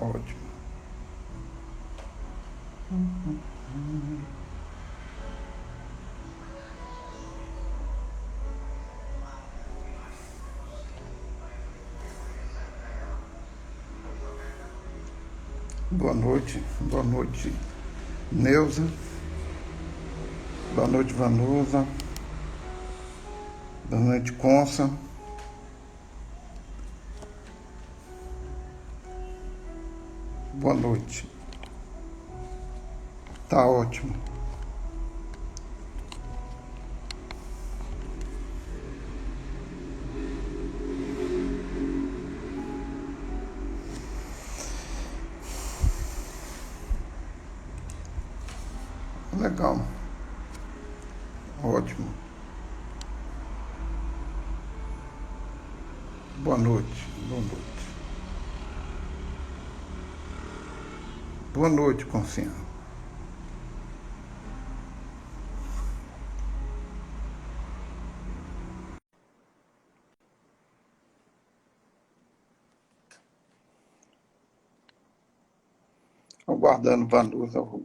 Ótimo. Boa noite, Neuza. Boa noite, Vanusa. Boa noite, Consa. Boa noite. Tá ótimo. Legal. Ótimo. Boa noite. Boa noite. Boa noite, Consinha. Aguardando Vanusa, o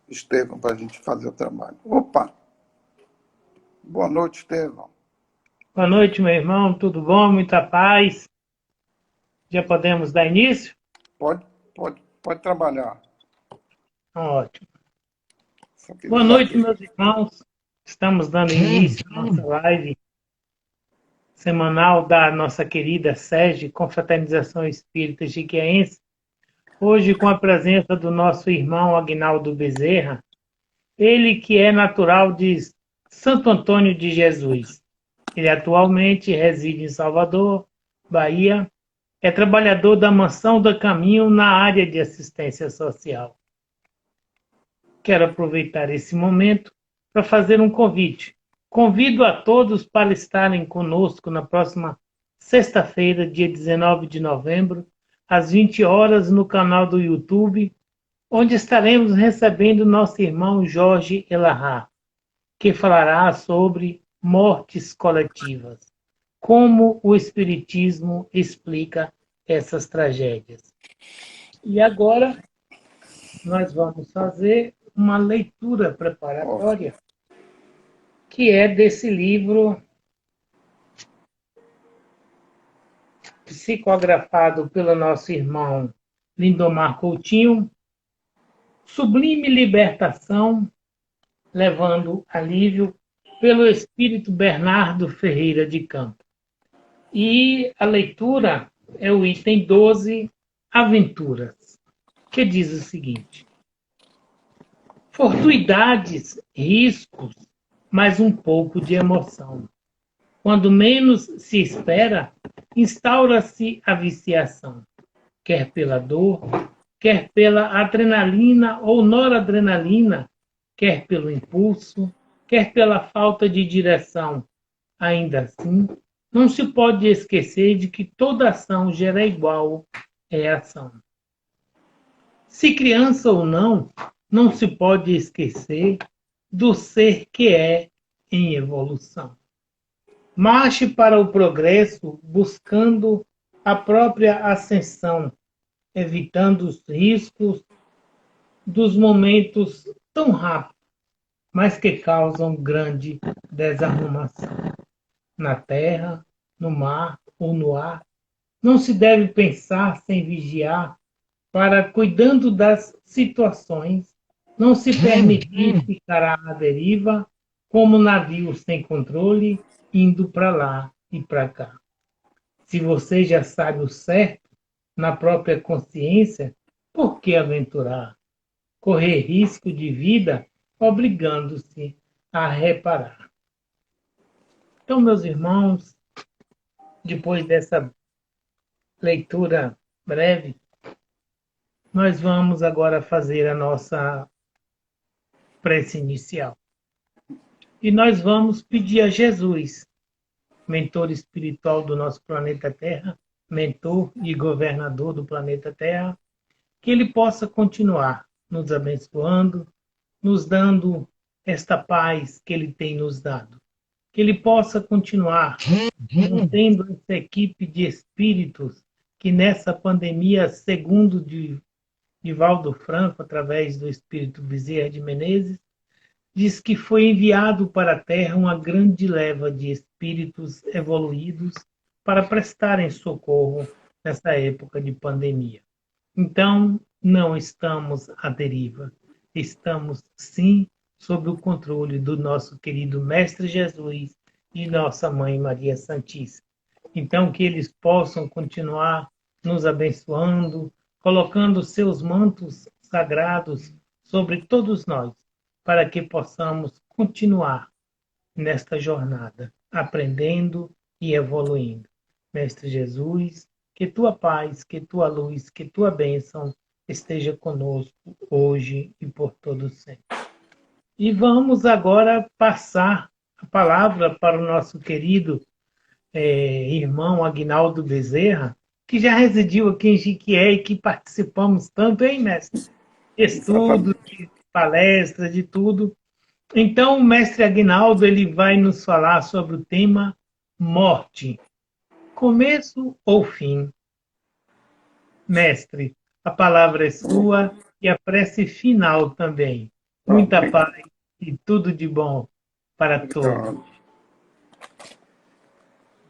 Estevão, para a gente fazer o trabalho. Opa! Boa noite, Estevão. Boa noite, meu irmão. Tudo bom? Muita paz. Já podemos dar início? Pode trabalhar. Ótimo. Só queria Boa noite, saber. meus irmãos. Estamos dando início à nossa live semanal da nossa querida SEG, Confraternização Espírita Jiqueense. Hoje, com a presença do nosso irmão Aguinaldo Bezerra, ele que é natural de Santo Antônio de Jesus. Ele atualmente reside em Salvador, Bahia. É trabalhador da Mansão do Caminho na área de assistência social. Quero aproveitar esse momento para fazer um convite. Convido a todos para estarem conosco na próxima sexta-feira, dia 19 de novembro, às 20 horas, no canal do YouTube, onde estaremos recebendo nosso irmão Jorge Elahá, que falará sobre mortes coletivas. Como o Espiritismo explica essas tragédias. E agora nós vamos fazer uma leitura preparatória, que é desse livro psicografado pelo nosso irmão Lindomar Coutinho, Sublime Libertação, levando alívio, pelo espírito Bernardo Ferreira de Campos. E a leitura é o item 12, Aventuras, que diz o seguinte: fortuidades, riscos, mas um pouco de emoção. Quando menos se espera, instaura-se a viciação, quer pela dor, quer pela adrenalina ou noradrenalina, quer pelo impulso, quer pela falta de direção. Ainda assim, não se pode esquecer de que toda ação gera igual reação. Se criança ou não, não se pode esquecer do ser que é em evolução. Marche para o progresso, buscando a própria ascensão, evitando os riscos dos momentos tão rápidos, mas que causam grande desarrumação. Na terra, no mar ou no ar, não se deve pensar sem vigiar, para, cuidando das situações, não se permitir ficar à deriva, como navio sem controle, indo para lá e para cá. Se você já sabe o certo, na própria consciência, por que aventurar? Correr risco de vida, obrigando-se a reparar. Então, meus irmãos, depois dessa leitura breve, nós vamos agora fazer a nossa prece inicial. E nós vamos pedir a Jesus, mentor espiritual do nosso planeta Terra, mentor e governador do planeta Terra, que ele possa continuar nos abençoando, nos dando esta paz que ele tem nos dado. Que ele possa continuar mantendo essa equipe de espíritos que nessa pandemia, segundo Divaldo Franco, através do espírito Bezerra de Menezes, diz que foi enviado para a Terra uma grande leva de espíritos evoluídos para prestarem socorro nessa época de pandemia. Então, não estamos à deriva. Estamos, sim, sob o controle do nosso querido Mestre Jesus e nossa Mãe Maria Santíssima. Então, que eles possam continuar nos abençoando, colocando seus mantos sagrados sobre todos nós, para que possamos continuar nesta jornada, aprendendo e evoluindo. Mestre Jesus, que tua paz, que tua luz, que tua bênção esteja conosco hoje e por todo sempre. E vamos agora passar a palavra para o nosso querido irmão Aguinaldo Bezerra, que já residiu aqui em Jiquié e que participamos tanto, hein, mestre? Estudo, Exatamente. de palestra, de tudo. Então, o mestre Aguinaldo ele vai nos falar sobre o tema morte, começo ou fim. Mestre, a palavra é sua e a prece final também. Muita Amém. paz e tudo de bom para todos. Então,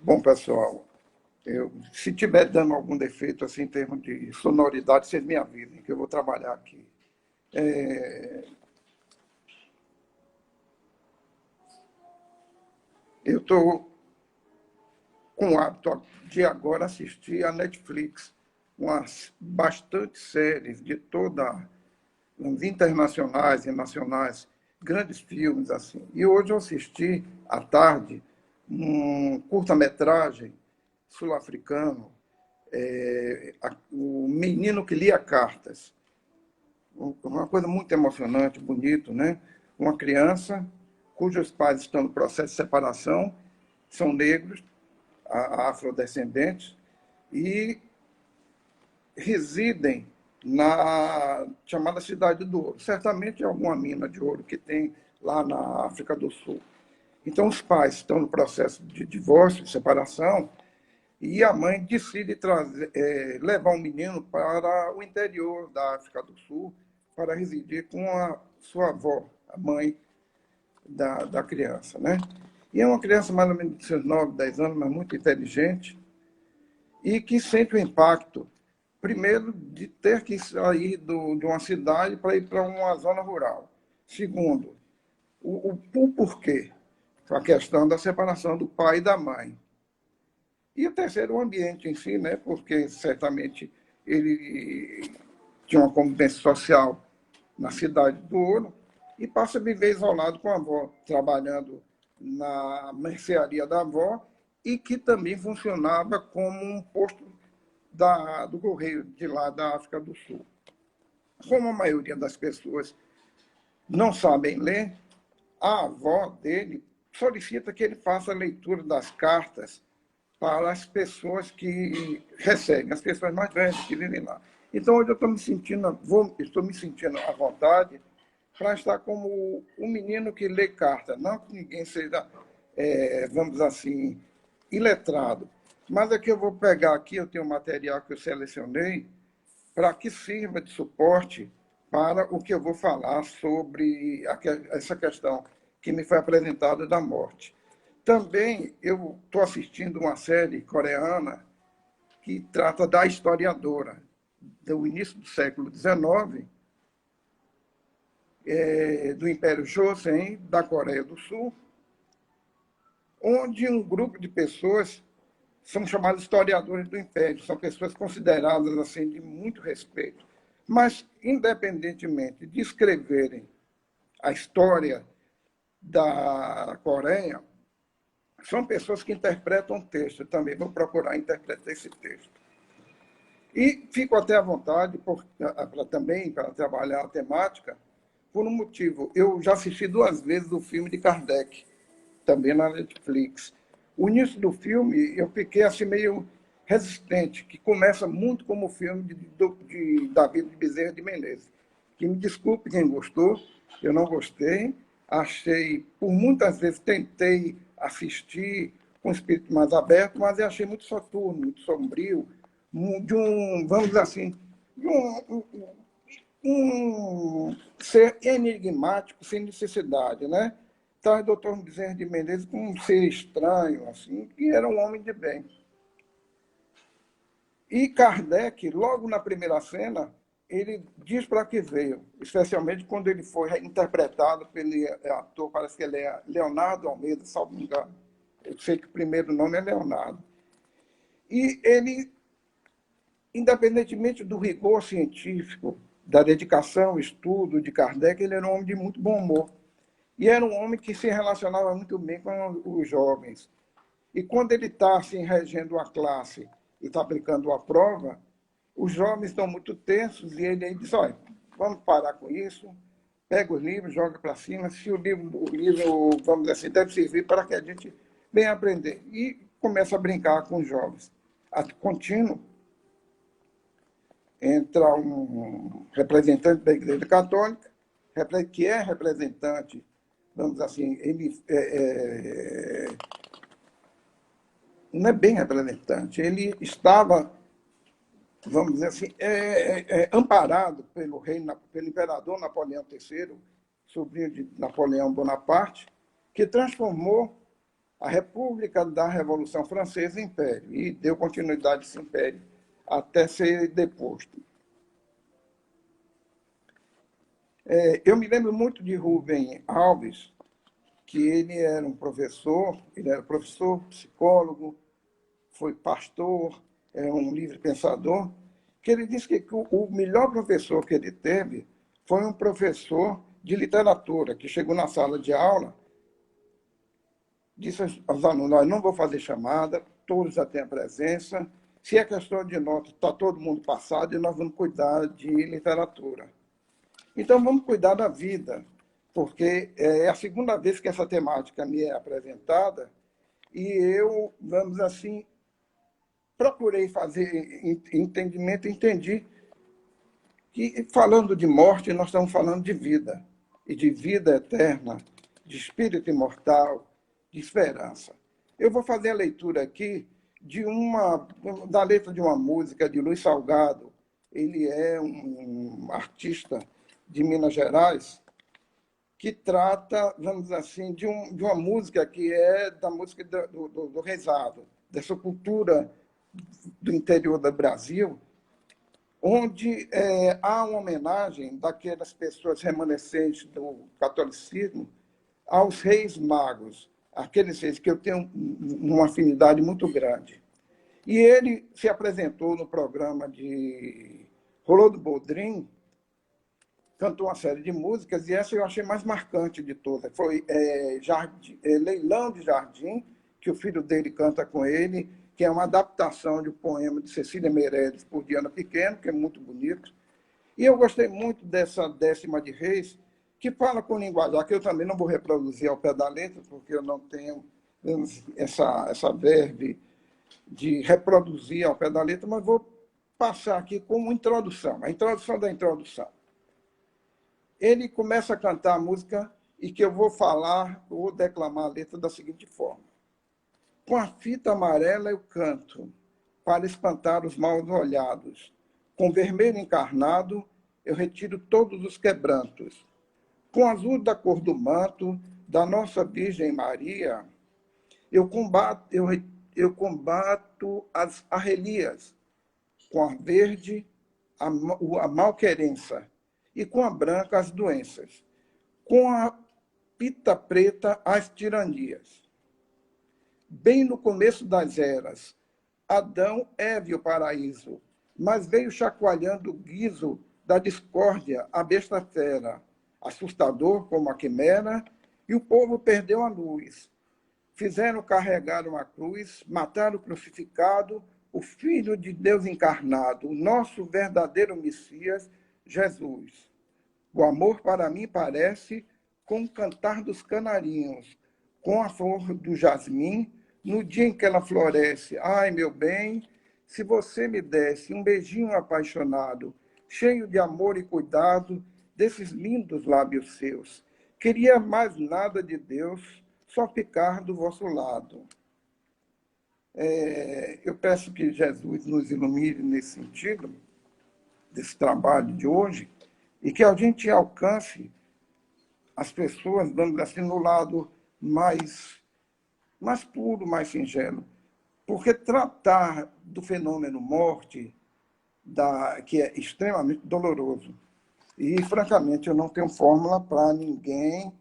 bom, pessoal, se tiver dando algum defeito assim, em termos de sonoridade, vocês me avisem, que eu vou trabalhar aqui. Eu estou com o hábito de agora assistir a Netflix, umas bastante séries de toda, uns internacionais e nacionais, grandes filmes assim. E hoje eu assisti à tarde um curta-metragem sul-africano, O Menino que Lia Cartas. Uma coisa muito emocionante, bonito, né? Uma criança cujos pais estão no processo de separação, são negros, afrodescendentes, e residem na chamada Cidade do Ouro. Certamente é alguma mina de ouro que tem lá na África do Sul. Então, os pais estão no processo de divórcio, de separação, e a mãe decide levar um menino para o interior da África do Sul para residir com a sua avó, a mãe da criança, né? E é uma criança mais ou menos de seus 9, 10 anos, mas muito inteligente, e que sente o impacto, primeiro, de ter que sair de uma cidade para ir para uma zona rural. Segundo, o porquê, a questão da separação do pai e da mãe. E o terceiro, o ambiente em si, né? Porque certamente ele tinha uma convivência social na Cidade do Ouro e passa a viver isolado com a avó, trabalhando na mercearia da avó e que também funcionava como um posto do Correio de lá da África do Sul. Como a maioria das pessoas não sabem ler, a avó dele solicita que ele faça a leitura das cartas para as pessoas que recebem, as pessoas mais velhas que vivem lá. Então, hoje eu estou me sentindo à vontade para estar como um menino que lê carta. Não que ninguém seja, vamos dizer assim, iletrado. Mas é que eu vou pegar aqui, eu tenho um material que eu selecionei, para que sirva de suporte para o que eu vou falar sobre essa questão que me foi apresentada da morte. Também eu estou assistindo uma série coreana que trata da historiadora do início do século XIX, do Império Joseon, da Coreia do Sul, onde um grupo de pessoas são chamados historiadores do Império, são pessoas consideradas assim de muito respeito. Mas, independentemente de escreverem a história da Coreia, são pessoas que interpretam texto. Eu também vou procurar interpretar esse texto. E fico até à vontade também para trabalhar a temática, por um motivo. Eu já assisti 2 vezes o filme de Kardec, também na Netflix. O início do filme, eu fiquei assim meio resistente, que começa muito como o filme de David Bezerra de Menezes. Que me desculpe quem gostou, eu não gostei. Achei, por muitas vezes tentei assistir com o espírito mais aberto, mas eu achei muito soturno, muito sombrio, vamos dizer assim, um ser enigmático, sem necessidade, né? Então, o doutor Bezerra de Menezes como um ser estranho, assim, que era um homem de bem. E Kardec, logo na primeira cena, ele diz para que veio, especialmente quando ele foi interpretado pelo ator, parece que ele é Leonardo Almeida, salvo me engano. Eu sei que o primeiro nome é Leonardo. E ele, independentemente do rigor científico, da dedicação, estudo de Kardec, ele era um homem de muito bom humor. E era um homem que se relacionava muito bem com os jovens. E quando ele está assim, regendo a classe e está aplicando a prova, os jovens estão muito tensos e ele diz, olha, vamos parar com isso, pega os livros, joga para cima, se o livro, vamos dizer assim, deve servir para que a gente venha aprender. E começa a brincar com os jovens. A contínuo, entra um representante da Igreja Católica, que é representante, vamos dizer assim, ele não é bem representante, ele estava, vamos dizer assim, amparado pelo imperador Napoleão III, sobrinho de Napoleão Bonaparte, que transformou a República da Revolução Francesa em império e deu continuidade a esse império até ser deposto. Eu me lembro muito de Rubem Alves, que ele era professor, psicólogo, foi pastor, é um livre pensador, que ele disse que o melhor professor que ele teve foi um professor de literatura, que chegou na sala de aula, disse aos alunos, não vou fazer chamada, todos já têm a presença, se é questão de nota, está todo mundo passado e nós vamos cuidar de literatura. Então, vamos cuidar da vida, porque é a segunda vez que essa temática me é apresentada e eu, vamos assim, procurei fazer entendimento, entendi que, falando de morte, nós estamos falando de vida, e de vida eterna, de espírito imortal, de esperança. Eu vou fazer a leitura aqui da letra de uma música de Luiz Salgado. Ele é um artista de Minas Gerais, que trata, vamos dizer assim, de uma música que é da música do rezado, dessa cultura do interior do Brasil, onde há uma homenagem daquelas pessoas remanescentes do catolicismo aos reis magos, aqueles reis que eu tenho uma afinidade muito grande. E ele se apresentou no programa de Rolô do Boldrin, cantou uma série de músicas, e essa eu achei mais marcante de todas. Foi Leilão de Jardim, que o filho dele canta com ele, que é uma adaptação de um poema de Cecília Meirelles por Diana Pequeno, que é muito bonito. E eu gostei muito dessa Décima de Reis, que fala com linguajar, que eu também não vou reproduzir ao pé da letra, porque eu não tenho essa verve de reproduzir ao pé da letra, mas vou passar aqui como introdução, a introdução da introdução. Ele começa a cantar a música e que eu vou declamar a letra da seguinte forma. Com a fita amarela eu canto, para espantar os mal-olhados. Com vermelho encarnado eu retiro todos os quebrantos. Com azul da cor do manto da nossa Virgem Maria, eu combato as arrelias. Com a verde, a malquerença. E com a branca, as doenças. Com a pita preta, as tiranias. Bem no começo das eras, Adão é o paraíso, mas veio chacoalhando o guiso da discórdia, a besta fera, assustador como a quimera, e o povo perdeu a luz. Fizeram carregar uma cruz, mataram o crucificado, o Filho de Deus encarnado, o nosso verdadeiro Messias, Jesus. O amor para mim parece com o cantar dos canarinhos, com a flor do jasmim, no dia em que ela floresce. Ai, meu bem, se você me desse um beijinho apaixonado, cheio de amor e cuidado, desses lindos lábios seus. Queria mais nada de Deus, só ficar do vosso lado. Eu peço que Jesus nos ilumine nesse sentido, desse trabalho de hoje, e que a gente alcance as pessoas, dando assim no lado mais puro, mais singelo. Porque tratar do fenômeno morte, que é extremamente doloroso, e, francamente, eu não tenho fórmula para ninguém,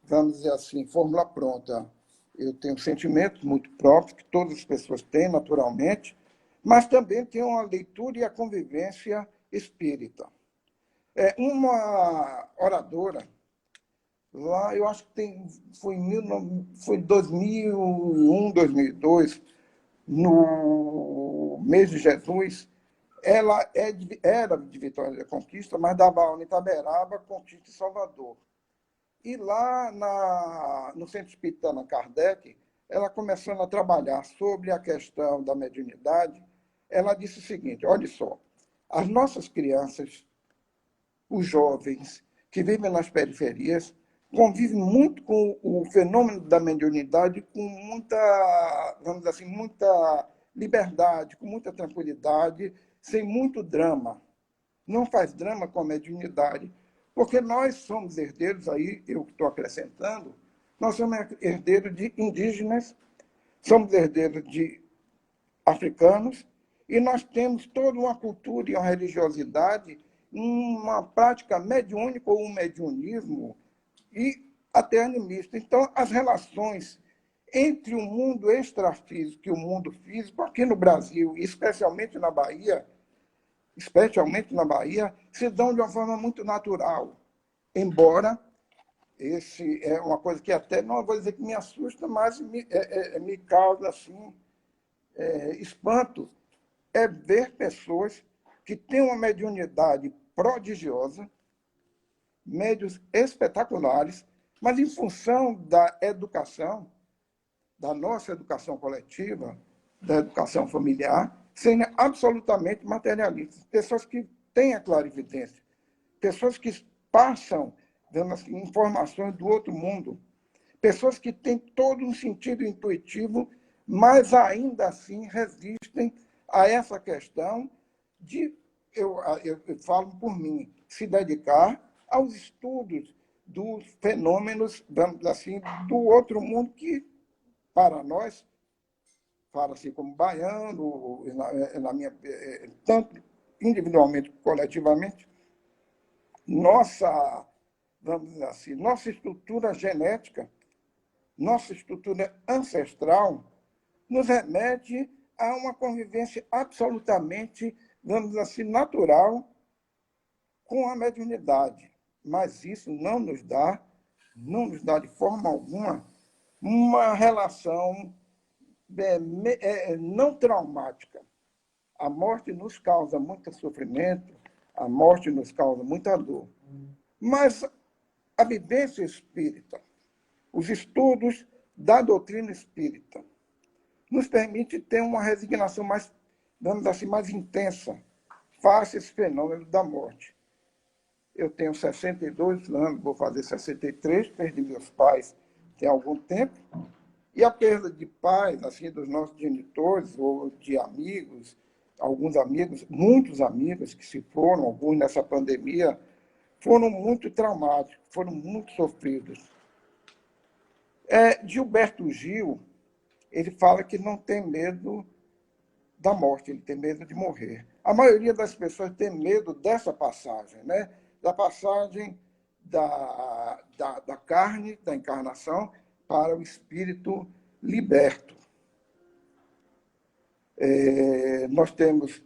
vamos dizer assim, fórmula pronta. Eu tenho sentimentos muito próprios, que todas as pessoas têm, naturalmente, mas também tenho a leitura e a convivência espírita. Uma oradora, lá, eu acho que foi em 2001, 2002, no mês de Jesus, ela era de Vitória da Conquista, mas dava aula em Itaberaba, Conquista e Salvador. E lá no Centro Espírita Allan Kardec, ela começando a trabalhar sobre a questão da mediunidade, ela disse o seguinte: olha só, as nossas crianças, os jovens que vivem nas periferias, convivem muito com o fenômeno da mediunidade com muita, vamos dizer assim, muita liberdade, com muita tranquilidade, sem muito drama. Não faz drama com a mediunidade, porque nós somos herdeiros, aí eu estou acrescentando, nós somos herdeiros de indígenas, somos herdeiros de africanos, e nós temos toda uma cultura e uma religiosidade, uma prática mediúnica ou um mediunismo, e até animista. Então, as relações entre o mundo extrafísico e o mundo físico, aqui no Brasil, e especialmente na Bahia, se dão de uma forma muito natural. Embora esse é uma coisa que até não vou dizer que me assusta, mas me causa assim, espanto, é ver pessoas que têm uma mediunidade prodigiosa, médios espetaculares, mas em função da educação, da nossa educação coletiva, da educação familiar, serem absolutamente materialistas. Pessoas que têm a clarividência, pessoas que passam, dando assim, informações do outro mundo, pessoas que têm todo um sentido intuitivo, mas ainda assim resistem a essa questão de, eu falo por mim, se dedicar aos estudos dos fenômenos, vamos assim, do outro mundo que, para nós, fala-se como baiano, tanto individualmente como coletivamente, nossa, vamos dizer assim, nossa estrutura genética, nossa estrutura ancestral, nos remete a uma convivência absolutamente, vamos dizer assim, natural com a mediunidade. Mas isso não nos dá de forma alguma uma relação não traumática. A morte nos causa muito sofrimento, a morte nos causa muita dor. Mas a vivência espírita, os estudos da doutrina espírita, nos permite ter uma resignação mais, vamos dizer assim, mais intensa face a esse fenômeno da morte. Eu tenho 62 anos, vou fazer 63, perdi meus pais tem algum tempo, e a perda de pais, assim, dos nossos genitores, ou de amigos, alguns amigos, muitos amigos que se foram, alguns nessa pandemia, foram muito traumáticos, foram muito sofridos. Gilberto Gil, ele fala que não tem medo da morte, ele tem medo de morrer. A maioria das pessoas tem medo dessa passagem, né? Da passagem da carne, da encarnação, para o espírito liberto. Nós temos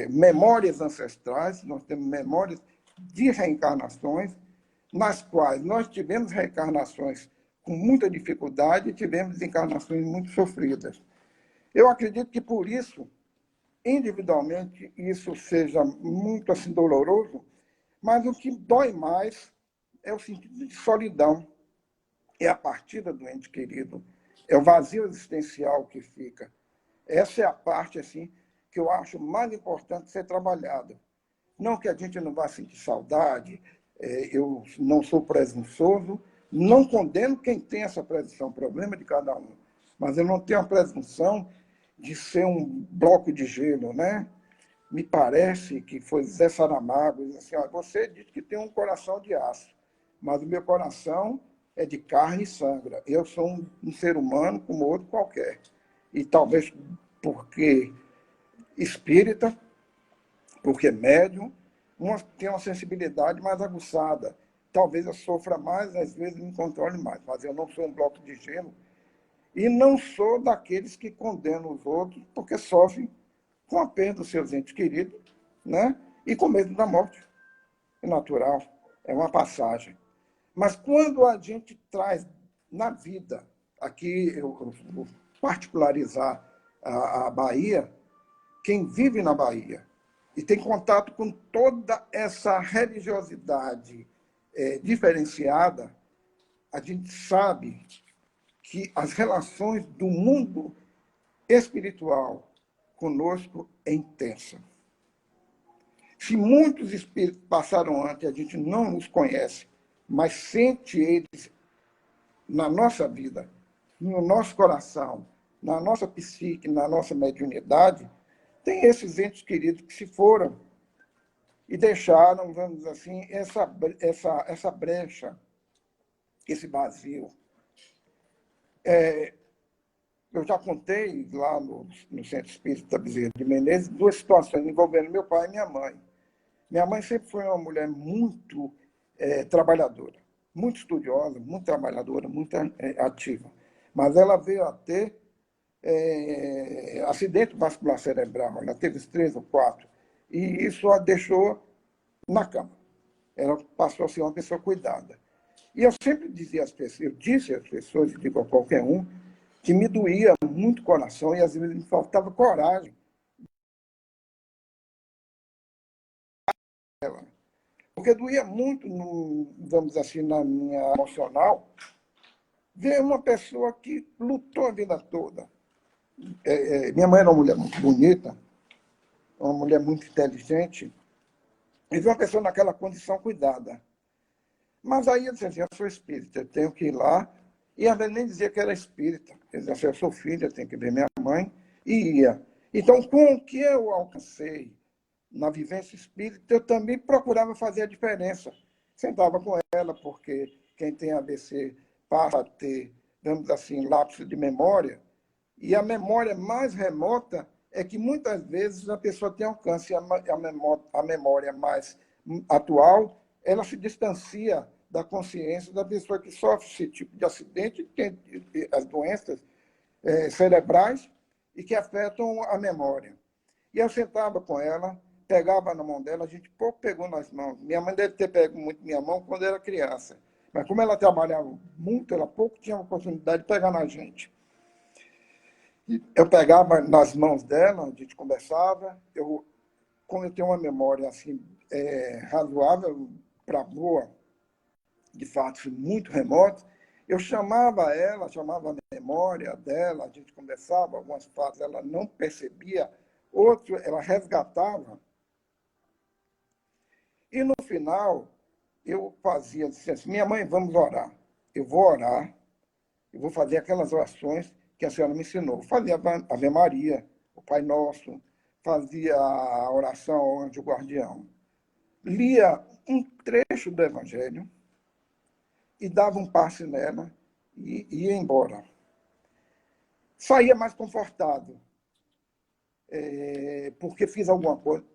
memórias ancestrais, nós temos memórias de reencarnações, nas quais nós tivemos reencarnações com muita dificuldade e tivemos encarnações muito sofridas. Eu acredito que, por isso, individualmente, isso seja muito assim, doloroso, mas o que dói mais é o sentido de solidão, é a partida do ente querido, é o vazio existencial que fica. Essa é a parte assim, que eu acho mais importante ser trabalhada. Não que a gente não vá sentir saudade, eu não sou presunçoso, não condeno quem tem essa presunção, problema de cada um, mas eu não tenho a presunção de ser um bloco de gelo, né? me parece que foi Zé Saramago, disse assim, ó, você diz que tem um coração de aço, mas o meu coração é de carne e sangue. Eu sou um ser humano como outro qualquer. E talvez porque espírita, porque médium, tem uma sensibilidade mais aguçada. Talvez eu sofra mais, às vezes me controle mais, mas eu não sou um bloco de gelo e não sou daqueles que condenam os outros porque sofrem com a perda dos seus entes queridos, né? E com medo da morte. É natural, é uma passagem. Mas quando a gente traz na vida, aqui eu vou particularizar a Bahia, quem vive na Bahia e tem contato com toda essa religiosidade diferenciada, a gente sabe que as relações do mundo espiritual conosco é intensa. Se muitos espíritos passaram antes, a gente não os conhece, mas sente eles na nossa vida, no nosso coração, na nossa psique, na nossa mediunidade, tem esses entes queridos que se foram e deixaram, vamos dizer assim, essa brecha, esse vazio. Eu já contei lá no Centro Espírita Bezerra de Menezes 2 situações envolvendo meu pai e minha mãe. Minha mãe sempre foi uma mulher muito trabalhadora, muito estudiosa, muito trabalhadora, muito ativa. Mas ela veio a ter acidente vascular cerebral, ela teve 3 ou 4, e isso a deixou na cama. Ela passou a ser uma pessoa cuidada. E eu sempre dizia às pessoas, eu disse às pessoas, e digo a qualquer um, que me doía muito o coração e às vezes me faltava coragem. Porque doía muito, vamos dizer assim, na minha emocional, ver uma pessoa que lutou a vida toda. Minha mãe era uma mulher muito bonita, uma mulher muito inteligente, e ver uma pessoa naquela condição cuidada. Mas aí eu dizia assim, eu sou espírita, eu tenho que ir lá, e às vezes nem dizia que era espírita. Eu dizia assim, eu sou filha, eu tenho que ver minha mãe, e ia. Então, com o que eu alcancei na vivência espírita, eu também procurava fazer a diferença. Sentava com ela, porque quem tem AVC passa a ter, vamos assim, lapso de memória, e a memória mais remota é que muitas vezes a pessoa tem alcance, a memória mais atual, ela se distancia da consciência da pessoa que sofre esse tipo de acidente, tem as doenças cerebrais e que afetam a memória. E eu sentava com ela, pegava na mão dela, a gente pouco pegou nas mãos. Minha mãe deve ter pego muito minha mão quando era criança. Mas como ela trabalhava muito, ela pouco tinha a oportunidade de pegar na gente. Eu pegava nas mãos dela, a gente conversava. Como eu tenho uma memória assim, razoável para boa, de fatos muito remotos, eu chamava ela, chamava a memória dela, a gente conversava, algumas fatos ela não percebia, outros ela resgatava. E no final, eu fazia, disse assim, minha mãe, vamos orar. Eu vou orar, eu vou fazer aquelas orações que a senhora me ensinou. Fazia a Ave Maria, o Pai Nosso, fazia a oração ao anjo guardião. Lia um trecho do Evangelho e dava um passe nela e ia embora. Saía mais confortado, porque fiz alguma coisa,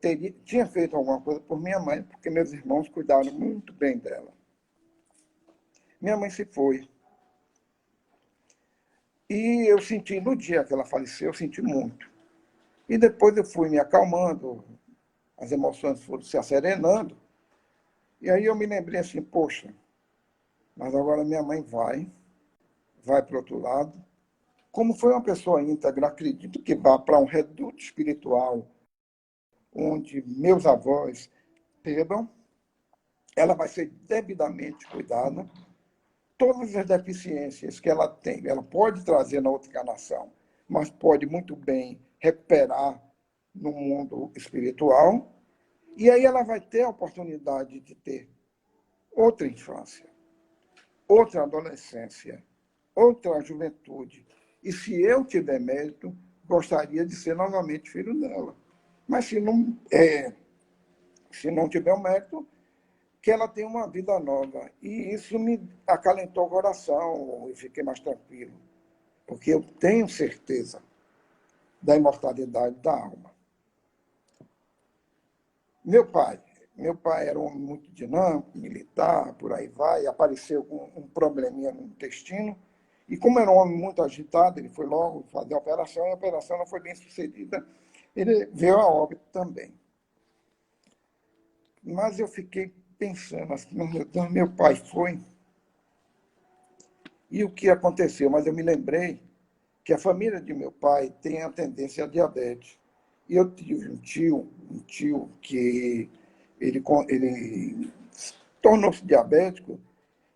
tinha feito alguma coisa por minha mãe, porque meus irmãos cuidaram muito bem dela. Minha mãe se foi. E eu senti, no dia que ela faleceu, eu senti muito. E depois eu fui me acalmando, as emoções foram se acerenando, e aí eu me lembrei assim, poxa, mas agora minha mãe vai para o outro lado. Como foi uma pessoa íntegra, acredito que vá para um reduto espiritual, onde meus avós perdam, ela vai ser devidamente cuidada. Todas as deficiências que ela tem, ela pode trazer na outra encarnação, mas pode muito bem recuperar no mundo espiritual. E aí ela vai ter a oportunidade de ter outra infância, outra adolescência, outra juventude. E se eu tiver mérito, gostaria de ser novamente filho dela. Mas se não tiver o mérito, que ela tenha uma vida nova. E isso me acalentou o coração e fiquei mais tranquilo, porque eu tenho certeza da imortalidade da alma. Meu pai era um homem muito dinâmico, militar, por aí vai, apareceu com um probleminha no intestino, e como era um homem muito agitado, ele foi logo fazer a operação, e a operação não foi bem sucedida, ele veio a óbito também. Mas eu fiquei pensando assim, meu Deus, meu pai foi, e o que aconteceu? Mas eu me lembrei que a família de meu pai tem a tendência a diabetes. E eu tive um tio que ele tornou-se diabético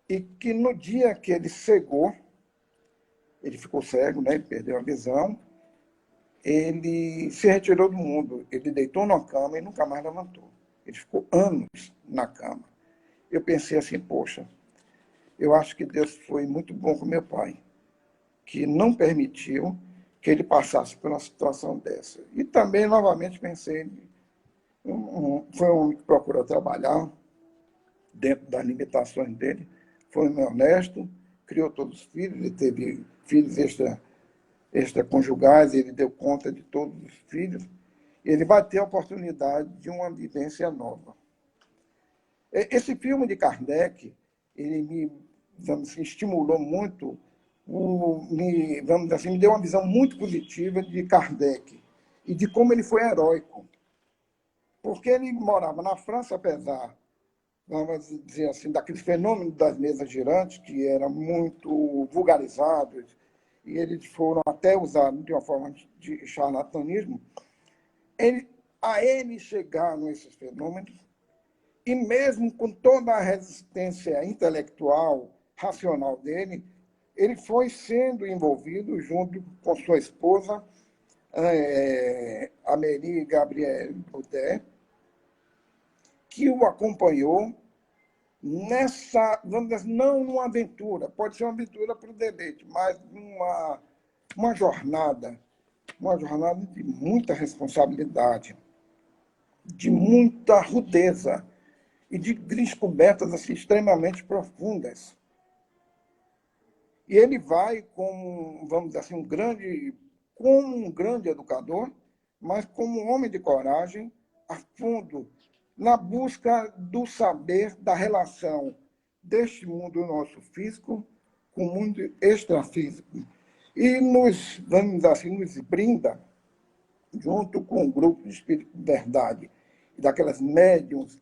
e que no dia que ele cegou, ele ficou cego, né? Ele perdeu a visão, ele se retirou do mundo. Ele deitou na cama e nunca mais levantou. Ele ficou anos na cama. Eu pensei assim, poxa, eu acho que Deus foi muito bom com meu pai, que não permitiu que ele passasse por uma situação dessa. E também, novamente, pensei, foi um homem que procurou trabalhar dentro das limitações dele, foi um homem honesto, criou todos os filhos, ele teve filhos extraconjugais, ele deu conta de todos os filhos, ele vai ter a oportunidade de uma vivência nova. Esse filme de Kardec, ele me, vamos assim, estimulou muito, vamos dizer assim, me deu uma visão muito positiva de Kardec e de como ele foi heróico. Porque ele morava na França, apesar, vamos dizer assim, daquele fenômeno das mesas girantes, que eram muito vulgarizados, e eles foram até usados de uma forma de charlatanismo, a ele chegaram esses fenômenos, e mesmo com toda a resistência intelectual, racional dele, ele foi sendo envolvido junto com sua esposa, Amélie Gabrielle Baudet, que o acompanhou nessa, vamos dizer, não numa aventura, pode ser uma aventura para o deleite, mas uma jornada de muita responsabilidade, de muita rudeza e de descobertas assim, extremamente profundas. E ele vai como, vamos dizer assim, como um grande educador, mas como um homem de coragem, a fundo, na busca do saber da relação deste mundo nosso físico com o mundo extrafísico. E vamos dizer assim, nos brinda, junto com o grupo de Espírito de Verdade, e daquelas médiuns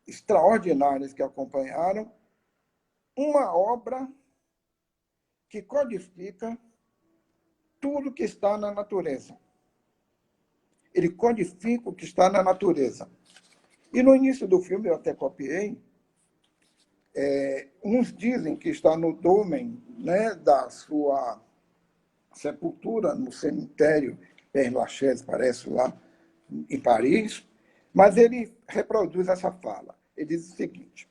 extraordinárias que acompanharam, uma obra que codifica tudo que está na natureza. Ele codifica o que está na natureza. E no início do filme, eu até copiei, uns dizem que está no dômen, né, da sua sepultura, no cemitério Père Lachaise, parece, lá em Paris, mas ele reproduz essa fala. Ele diz o seguinte: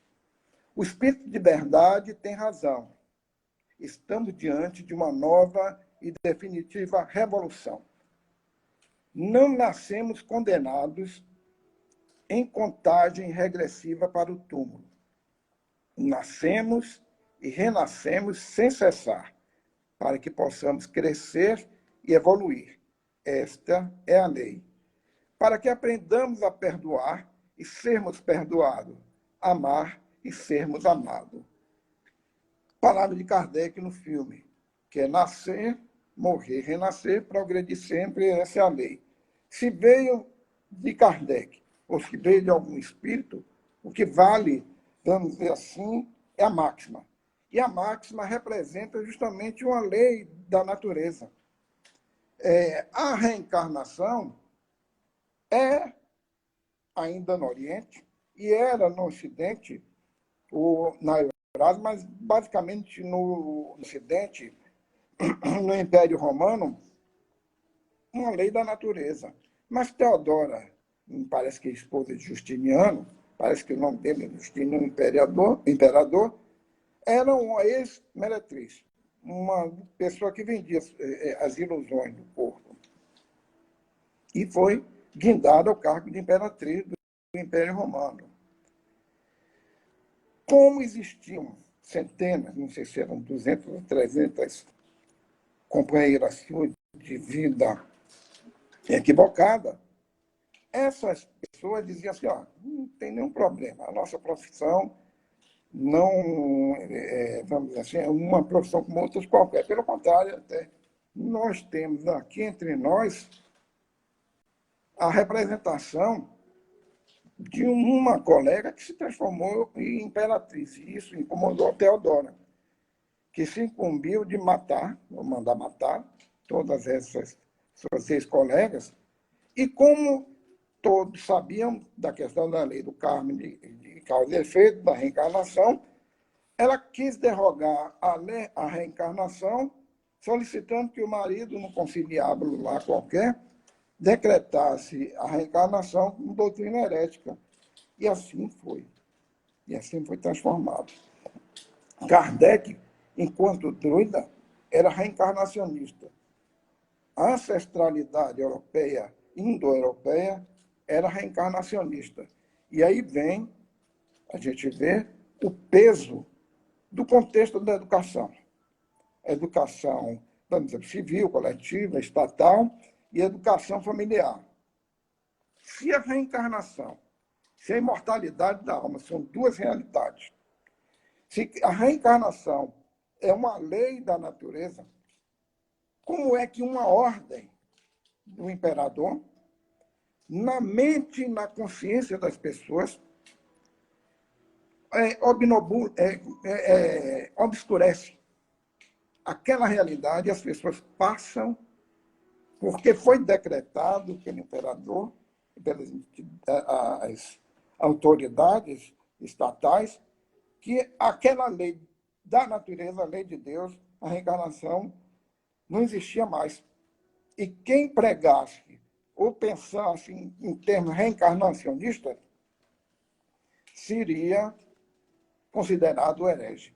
o espírito de verdade tem razão. Estamos diante de uma nova e definitiva revolução. Não nascemos condenados em contagem regressiva para o túmulo. Nascemos e renascemos sem cessar, para que possamos crescer e evoluir. Esta é a lei. Para que aprendamos a perdoar e sermos perdoados, amar e sermos amados. Palavra de Kardec no filme, que é nascer, morrer, renascer, progredir sempre, essa é a lei. Se veio de Kardec, ou se veio de algum espírito, o que vale, vamos dizer assim, é a máxima. E a máxima representa justamente uma lei da natureza. A reencarnação é ainda no Oriente, e era no Ocidente, ou na Eurásia, mas basicamente no Ocidente, no Império Romano, uma lei da natureza. Mas Teodora, parece que é esposa de Justiniano, parece que o nome dele é Justiniano Imperador, era uma ex-meretriz, uma pessoa que vendia as ilusões do corpo. E foi guindada ao cargo de imperatriz do Império Romano. Como existiam centenas, não sei se eram 200 ou 300 companheiras de vida equivocada, essas pessoas diziam assim, não tem nenhum problema, a nossa profissão não vamos dizer assim, é uma profissão como outras qualquer. Pelo contrário, até nós temos aqui entre nós a representação de uma colega que se transformou em imperatriz. E isso incomodou a Teodora, que se incumbiu de matar, ou mandar matar, todas essas suas ex-colegas. E como todos sabiam da questão da lei do karma de causa e efeito, da reencarnação, ela quis derrogar a reencarnação, solicitando que o marido, num conciliábulo lá qualquer, decretasse a reencarnação como doutrina herética. E assim foi. E assim foi transformado. Kardec, enquanto druida, era reencarnacionista. A ancestralidade europeia, indo-europeia, era reencarnacionista. E aí vem, a gente vê, o peso do contexto da educação. Educação, vamos dizer, civil, coletiva, estatal e educação familiar. Se a reencarnação, se a imortalidade da alma são duas realidades, se a reencarnação é uma lei da natureza, como é que uma ordem do imperador, na mente e na consciência das pessoas, obscurece aquela realidade, as pessoas passam, porque foi decretado pelo imperador, pelas as autoridades estatais, que aquela lei da natureza, a lei de Deus, a reencarnação, não existia mais. E quem pregasse ou pensasse em termos reencarnacionistas seria considerado herege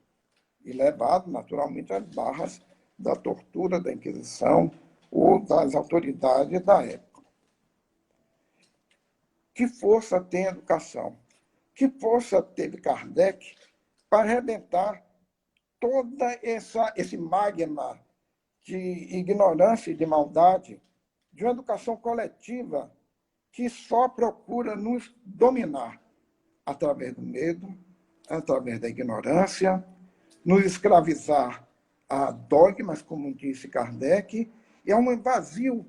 e levado, naturalmente, às barras da tortura, da Inquisição ou das autoridades da época. Que força tem a educação? Que força teve Kardec para arrebentar toda esse magma de ignorância e de maldade de uma educação coletiva que só procura nos dominar através do medo, através da ignorância, nos escravizar a dogmas, como disse Kardec, e é um vazio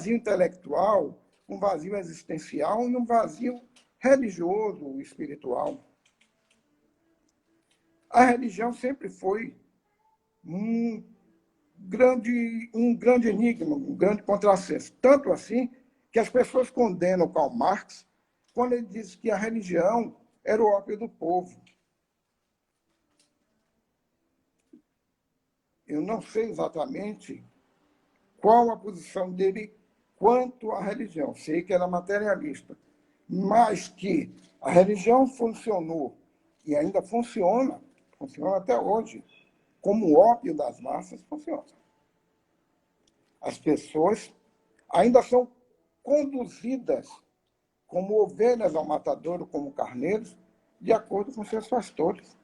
intelectual, um vazio existencial e um vazio religioso, espiritual. A religião sempre foi um grande enigma, um grande contrassenso. Tanto assim que as pessoas condenam Karl Marx quando ele diz que a religião era o ópio do povo. Eu não sei exatamente qual a posição dele quanto à religião. Sei que era materialista, mas que a religião funcionou e ainda funciona até hoje, como ópio das massas, funciona. As pessoas ainda são conduzidas como ovelhas ao matadouro, como carneiros, de acordo com seus pastores.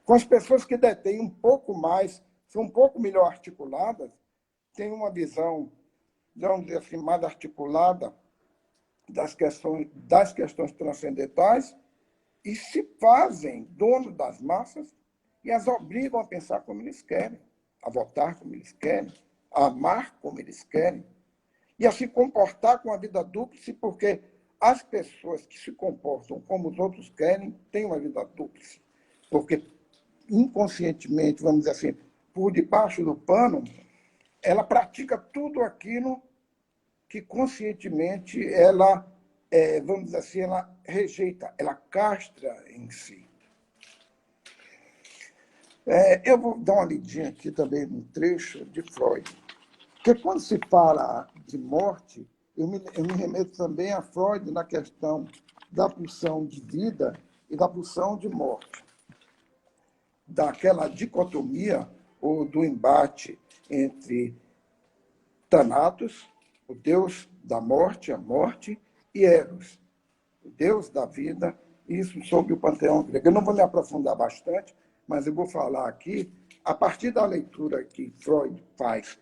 Com as pessoas que detêm um pouco mais, são um pouco melhor articuladas, têm uma visão, vamos dizer assim, mais articulada das questões transcendentais e se fazem donos das massas e as obrigam a pensar como eles querem, a votar como eles querem, a amar como eles querem e a se comportar com a vida dúplice, porque as pessoas que se comportam como os outros querem têm uma vida dúplice, porque inconscientemente, vamos dizer assim, por debaixo do pano, ela pratica tudo aquilo que conscientemente ela, vamos dizer assim, ela rejeita, ela castra em si. Eu vou dar uma lidinha aqui também num trecho de Freud, porque quando se fala de morte, eu me remeto também a Freud na questão da pulsão de vida e da pulsão de morte, daquela dicotomia ou do embate entre Thanatos, o Deus da morte, a morte, e Eros, o deus da vida, isso sob o panteão grego. Eu não vou me aprofundar bastante, mas eu vou falar aqui, a partir da leitura que Freud faz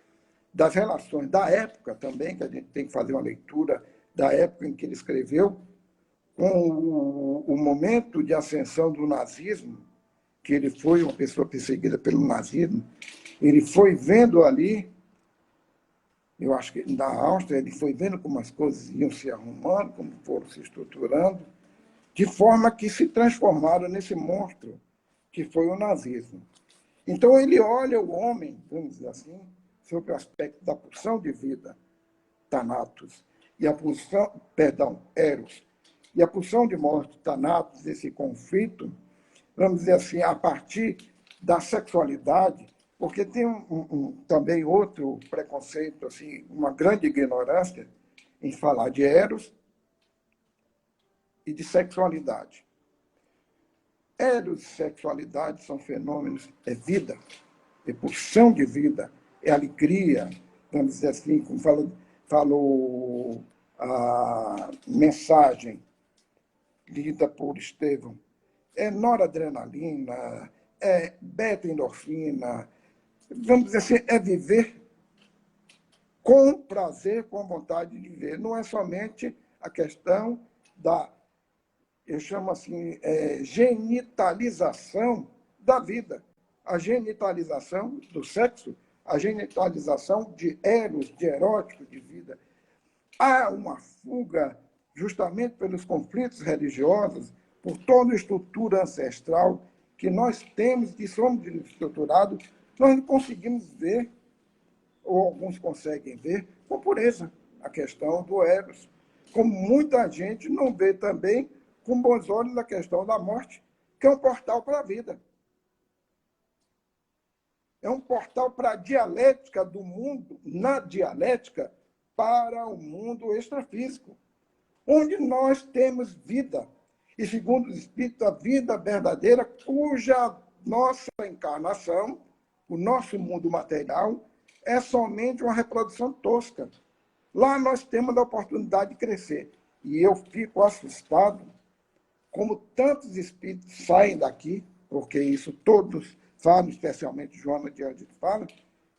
das relações da época também, que a gente tem que fazer uma leitura da época em que ele escreveu, com o momento de ascensão do nazismo, que ele foi uma pessoa perseguida pelo nazismo, ele foi vendo ali, eu acho que na Áustria, ele foi vendo como as coisas iam se arrumando, como foram se estruturando, de forma que se transformaram nesse monstro que foi o nazismo. Então ele olha o homem, vamos dizer assim, sob o aspecto da pulsão de vida, Thanatos, e a pulsão, perdão, Eros, e a pulsão de morte, Thanatos, esse conflito, vamos dizer assim, a partir da sexualidade, porque tem também outro preconceito, assim, uma grande ignorância em falar de Eros e de sexualidade. Eros e sexualidade são fenômenos, é vida, é pulsão de vida, é alegria, vamos dizer assim, como falou a mensagem lida por Estevão, é noradrenalina, é beta-endorfina, vamos dizer assim, é viver com prazer, com vontade de viver. Não é somente a questão da, eu chamo assim, genitalização da vida. A genitalização do sexo, a genitalização de eros, de erótico, de vida. Há uma fuga justamente pelos conflitos religiosos, por toda a estrutura ancestral que nós temos, que somos estruturados, nós não conseguimos ver, ou alguns conseguem ver, com pureza a questão do Eros. Como muita gente não vê também com bons olhos a questão da morte, que é um portal para a vida. É um portal para a dialética do mundo, na dialética, para o mundo extrafísico, onde nós temos vida. E, segundo os Espíritos, a vida verdadeira, cuja nossa encarnação, o nosso mundo material, é somente uma reprodução tosca. Lá nós temos a oportunidade de crescer. E eu fico assustado como tantos espíritos saem daqui, porque isso todos falam, especialmente Joana de Ângeles fala,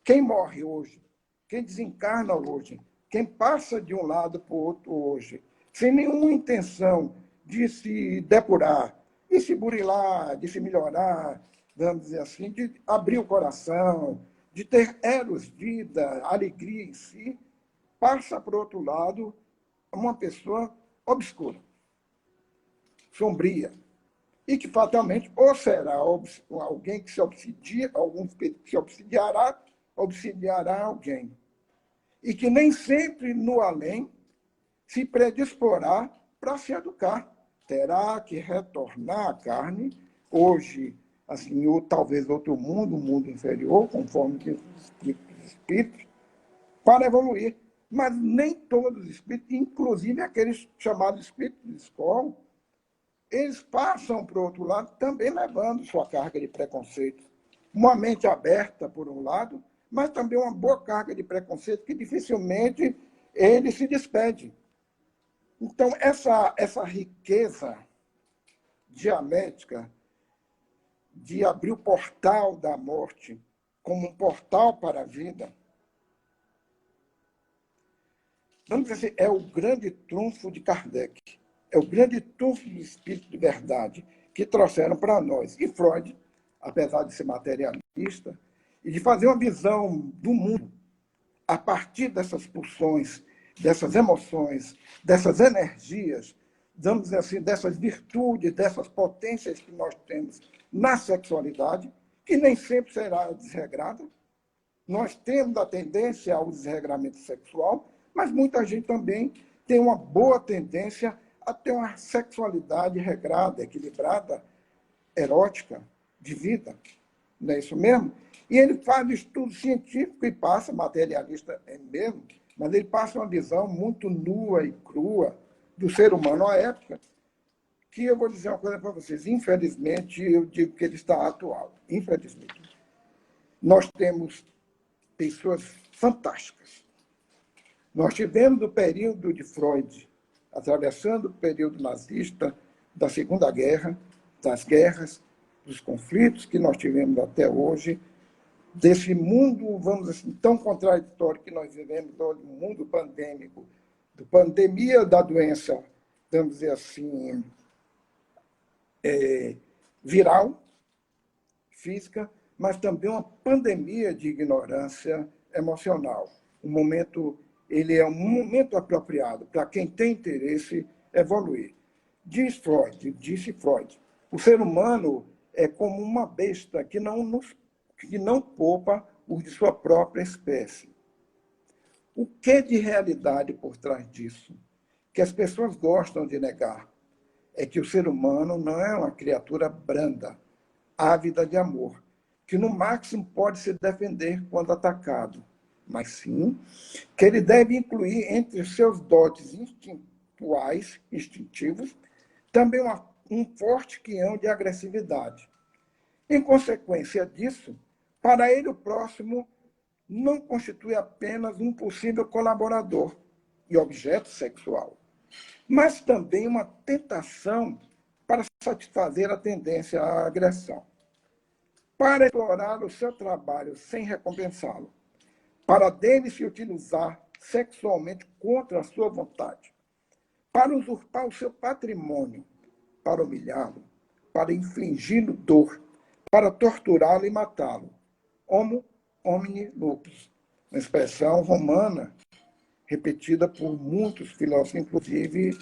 quem morre hoje, quem desencarna hoje, quem passa de um lado para o outro hoje, sem nenhuma intenção de se depurar, de se burilar, de se melhorar, vamos dizer assim, de abrir o coração, de ter eros, vida, alegria em si, passa, por outro lado, uma pessoa obscura, sombria, e que fatalmente ou será alguém que se obsidia, algum espírito que se obsidiará alguém, e que nem sempre no além se predisporá para se educar. Terá que retornar à carne, hoje, assim, ou talvez outro mundo, um mundo inferior, conforme os espíritos, para evoluir. Mas nem todos os espíritos, inclusive aqueles chamados espíritos de escola, eles passam para o outro lado também levando sua carga de preconceito. Uma mente aberta, por um lado, mas também uma boa carga de preconceito que dificilmente ele se despede. Então, essa riqueza dialética de abrir o portal da morte como um portal para a vida, vamos dizer assim, é o grande trunfo de Kardec, é o grande trunfo do espírito de verdade que trouxeram para nós. E Freud, apesar de ser materialista, e de fazer uma visão do mundo a partir dessas pulsões, dessas emoções, dessas energias, vamos dizer assim, dessas virtudes, dessas potências que nós temos na sexualidade, que nem sempre será desregrada. Nós temos a tendência ao desregramento sexual, mas muita gente também tem uma boa tendência a ter uma sexualidade regrada, equilibrada, erótica, de vida. Não é isso mesmo? E ele faz estudo científico e passa, materialista é mesmo, mas ele passa uma visão muito nua e crua do ser humano à época, que eu vou dizer uma coisa para vocês, infelizmente, eu digo que ele está atual, infelizmente. Nós temos pessoas fantásticas, Nós tivemos o período de Freud, atravessando o período nazista, da Segunda Guerra, das guerras, dos conflitos que nós tivemos até hoje, desse mundo, vamos dizer assim, tão contraditório que nós vivemos, do mundo pandêmico, da pandemia da doença, vamos dizer assim, viral, física, mas também uma pandemia de ignorância emocional. Ele é um momento apropriado para quem tem interesse evoluir. Disse Freud, o ser humano é como uma besta que não poupa os de sua própria espécie. O que de realidade por trás disso? Que as pessoas gostam de negar é que o ser humano não é uma criatura branda, ávida de amor, que no máximo pode se defender quando atacado, mas sim que ele deve incluir entre os seus dotes instintivos, também um forte quinhão de agressividade. Em consequência disso, para ele o próximo não constitui apenas um possível colaborador e objeto sexual, mas também uma tentação para satisfazer a tendência à agressão, para explorar o seu trabalho sem recompensá-lo, para dele se utilizar sexualmente contra a sua vontade, para usurpar o seu patrimônio, para humilhá-lo, para infligir-lhe dor, para torturá-lo e matá-lo. Homo homini lupus, uma expressão romana repetida por muitos filósofos, inclusive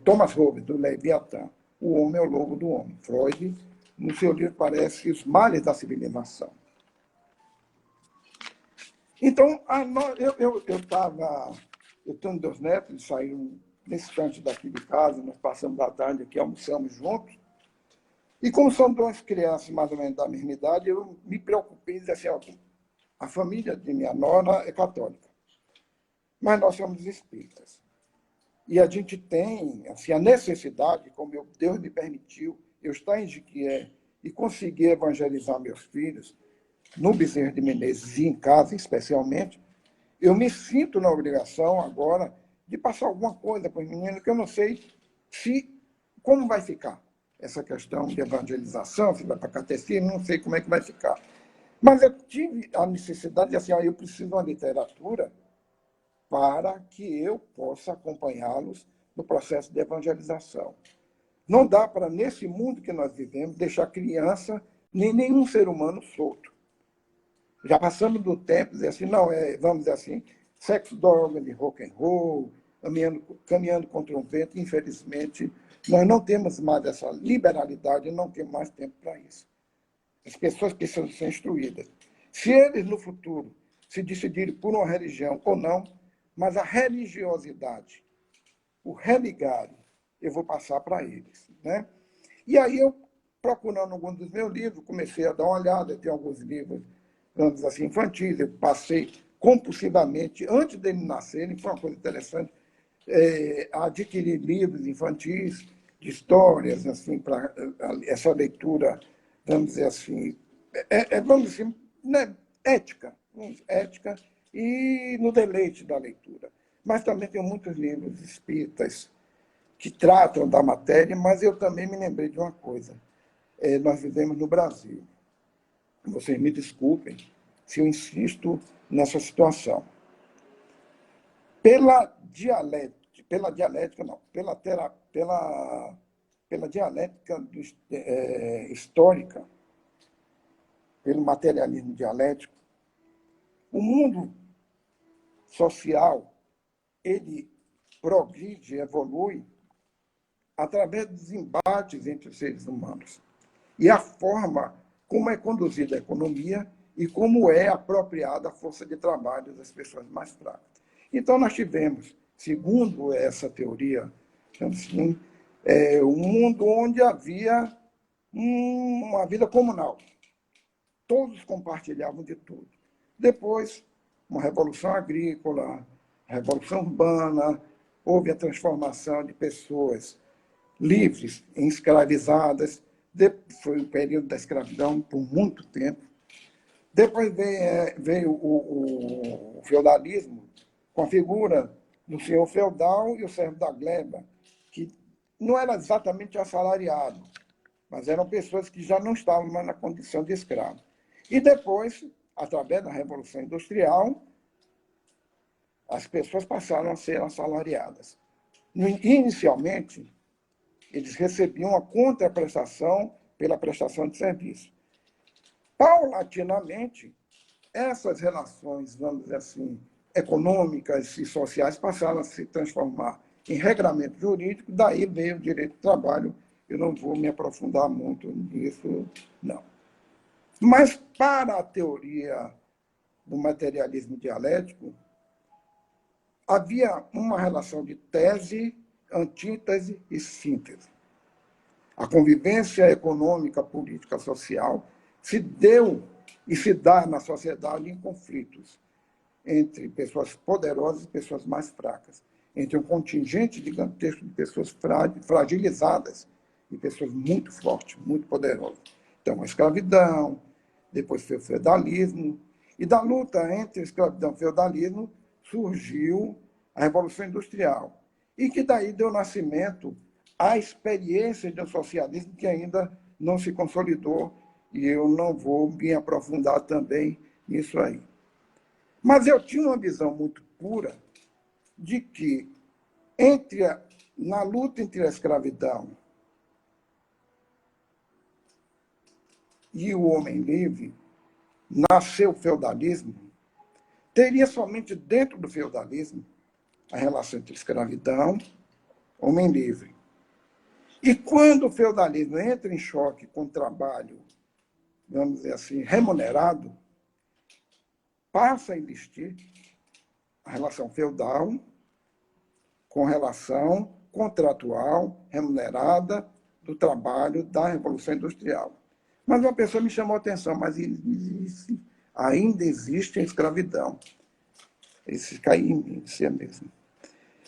Thomas Hobbes, do Leviatã. O homem é o lobo do homem. Freud, no seu livro, parece Os Males da Civilização. Então, eu tenho 2 netos, eles saíram nesse instante daqui de casa, nós passamos a tarde aqui, almoçamos juntos. E como são 2 crianças mais ou menos da mesma idade, eu me preocupei em dizer assim, ó, a família de minha nora é católica, mas nós somos espíritas. E a gente tem assim, a necessidade, como Deus me permitiu, eu estar em Jequié e conseguir evangelizar meus filhos, no Bezerra de Menezes e em casa especialmente, eu me sinto na obrigação agora de passar alguma coisa para os meninos que eu não sei como vai ficar essa questão de evangelização, se vai para catecismo, não sei como é que vai ficar. Mas eu tive a necessidade de assim, eu preciso de uma literatura para que eu possa acompanhá-los no processo de evangelização. Não dá para, nesse mundo que nós vivemos, deixar criança nem nenhum ser humano solto. Já passamos do tempo, dizer assim, não, vamos dizer assim, sexo, droga, de rock and roll, caminhando contra um vento, infelizmente, nós não temos mais essa liberalidade, não temos mais tempo para isso. As pessoas precisam ser instruídas. Se eles, no futuro, se decidirem por uma religião ou não, mas a religiosidade, o religário, eu vou passar para eles. Né? E aí eu, procurando alguns dos meus livros, comecei a dar uma olhada, tem alguns livros, vamos dizer assim, infantis, eu passei compulsivamente, antes deles nascerem, foi uma coisa interessante, a adquirir livros infantis, de histórias, assim, para essa leitura, vamos dizer assim, vamos dizer assim, né, ética e no deleite da leitura. Mas também tem muitos livros espíritas que tratam da matéria, mas eu também me lembrei de uma coisa. Nós vivemos no Brasil. Vocês me desculpem se eu insisto nessa situação. Pela dialética histórica, pelo materialismo dialético, o mundo social, ele progride, evolui através dos embates entre os seres humanos. E a forma como é conduzida a economia e como é apropriada a força de trabalho das pessoas mais fracas. Então, nós tivemos, segundo essa teoria, assim, um mundo onde havia uma vida comunal. Todos compartilhavam de tudo. Depois, uma revolução agrícola, revolução urbana, houve a transformação de pessoas livres em escravizadas. Foi o período da escravidão por muito tempo. Depois veio o feudalismo, com a figura do senhor feudal e o servo da gleba, que não era exatamente assalariado, mas eram pessoas que já não estavam mais na condição de escravo. E depois, através da Revolução Industrial, as pessoas passaram a ser assalariadas. Inicialmente, eles recebiam uma contraprestação pela prestação de serviço. Paulatinamente, essas relações, vamos dizer assim, econômicas e sociais passaram a se transformar em regramento jurídico, daí veio o direito do trabalho. Eu não vou me aprofundar muito nisso, não. Mas, para a teoria do materialismo dialético, havia uma relação de tese, antítese e síntese. A convivência econômica, política, social se deu e se dá na sociedade em conflitos entre pessoas poderosas e pessoas mais fracas, entre um contingente gigantesco de pessoas fragilizadas e pessoas muito fortes, muito poderosas. Então, a escravidão, depois foi o feudalismo, e da luta entre escravidão e feudalismo surgiu a Revolução Industrial, e que daí deu nascimento à experiência de um socialismo que ainda não se consolidou, e eu não vou me aprofundar também nisso aí. Mas eu tinha uma visão muito pura de que na luta entre a escravidão e o homem livre, nasceu o feudalismo, teria somente dentro do feudalismo a relação entre escravidão e homem livre. E quando o feudalismo entra em choque com o trabalho, vamos dizer assim, remunerado, passa a existir a relação feudal com relação contratual, remunerada, do trabalho da Revolução Industrial. Mas uma pessoa me chamou a atenção, mas ainda existe a escravidão. Isso caiu em mim, si mesmo.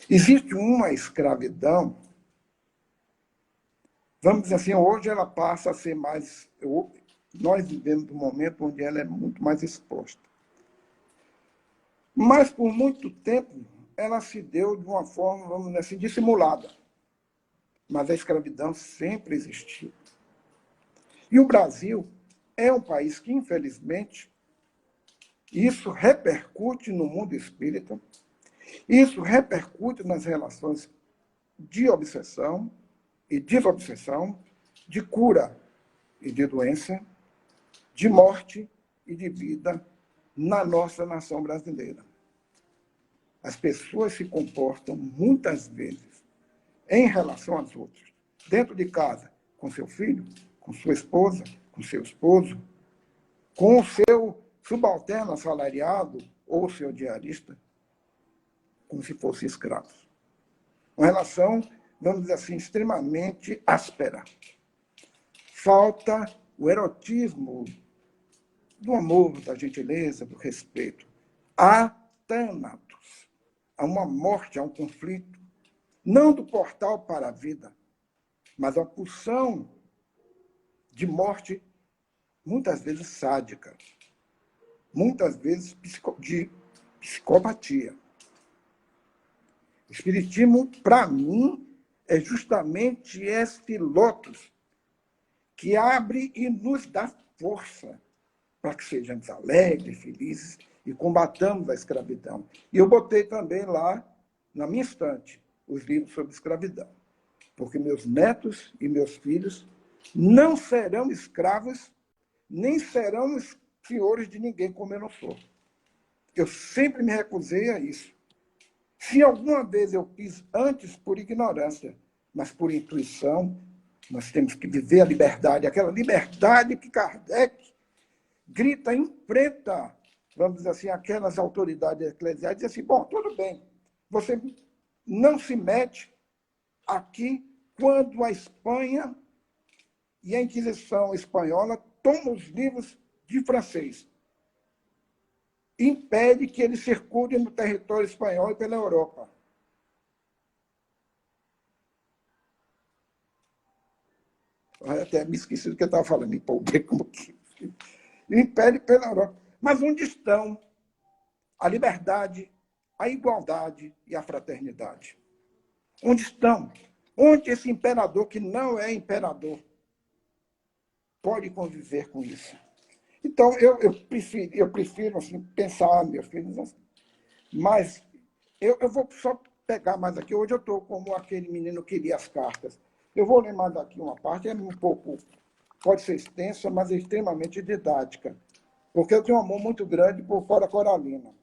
Existe uma escravidão, vamos dizer assim, hoje ela passa a ser mais... Nós vivemos um momento onde ela é muito mais exposta. Mas, por muito tempo, ela se deu de uma forma, vamos dizer assim, dissimulada. Mas a escravidão sempre existiu. E o Brasil é um país que, infelizmente, isso repercute no mundo espírita, isso repercute nas relações de obsessão e desobsessão, de cura e de doença, de morte e de vida na nossa nação brasileira. As pessoas se comportam, muitas vezes, em relação às outras, dentro de casa, com seu filho, com sua esposa, com seu esposo, com o seu subalterno assalariado ou seu diarista, como se fossem escravos. Uma relação, vamos dizer assim, extremamente áspera. Falta o erotismo do amor, da gentileza, do respeito. Há tânatos, há uma morte, há um conflito, não do portal para a vida, mas a pulsão de morte, muitas vezes sádica, muitas vezes de psicopatia. O espiritismo, para mim, é justamente esse lótus que abre e nos dá força para que sejamos alegres, felizes e combatamos a escravidão. E eu botei também lá, na minha estante, os livros sobre escravidão, porque meus netos e meus filhos não serão escravos, nem serão senhores de ninguém, como eu não sou. Eu sempre me recusei a isso. Se alguma vez eu fiz antes por ignorância, mas por intuição, nós temos que viver a liberdade, aquela liberdade que Kardec grita, enfrenta, vamos dizer assim, aquelas autoridades eclesiais, diz assim, bom, tudo bem, você não se mete aqui quando a Espanha e a Inquisição espanhola tomam os livros de francês. Impede que eles circulem no território espanhol e pela Europa. Eu até me esqueci do que eu estava falando, empolguei como que... Impede pela Europa. Mas onde estão a liberdade, a igualdade e a fraternidade? Onde estão? Onde esse imperador, que não é imperador, pode conviver com isso? Então, eu prefiro assim, pensar, meus filhos, assim. Mas eu vou só pegar mais aqui. Hoje eu estou como aquele menino que lia as cartas. Eu vou ler mais aqui uma parte, é um pouco, pode ser extensa, mas é extremamente didática, porque eu tenho um amor muito grande por Cora Coralina.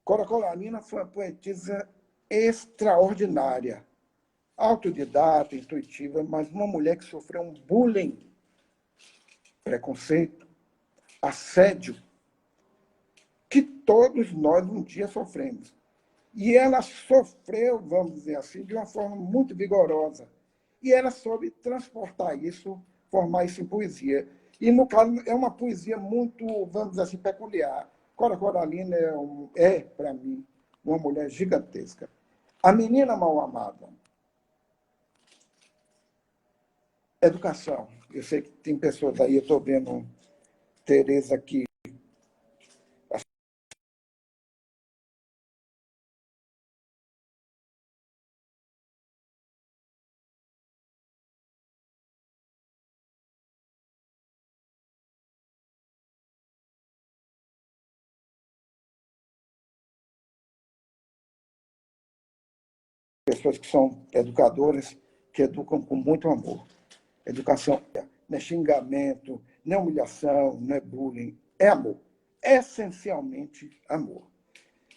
Cora Coralina foi uma poetisa extraordinária, autodidata, intuitiva, mas uma mulher que sofreu um bullying, preconceito, assédio, que todos nós um dia sofremos. E ela sofreu, vamos dizer assim, de uma forma muito vigorosa. E ela soube transportar isso, formar isso em poesia. E, no caso, é uma poesia muito, vamos dizer assim, peculiar. Cora Coralina para mim, uma mulher gigantesca. A Menina Mal Amada. Educação. Eu sei que tem pessoas aí, eu estou vendo Tereza aqui. Pessoas que são educadoras, que educam com muito amor. Educação não é xingamento, não é humilhação, não é bullying, é amor. Essencialmente amor.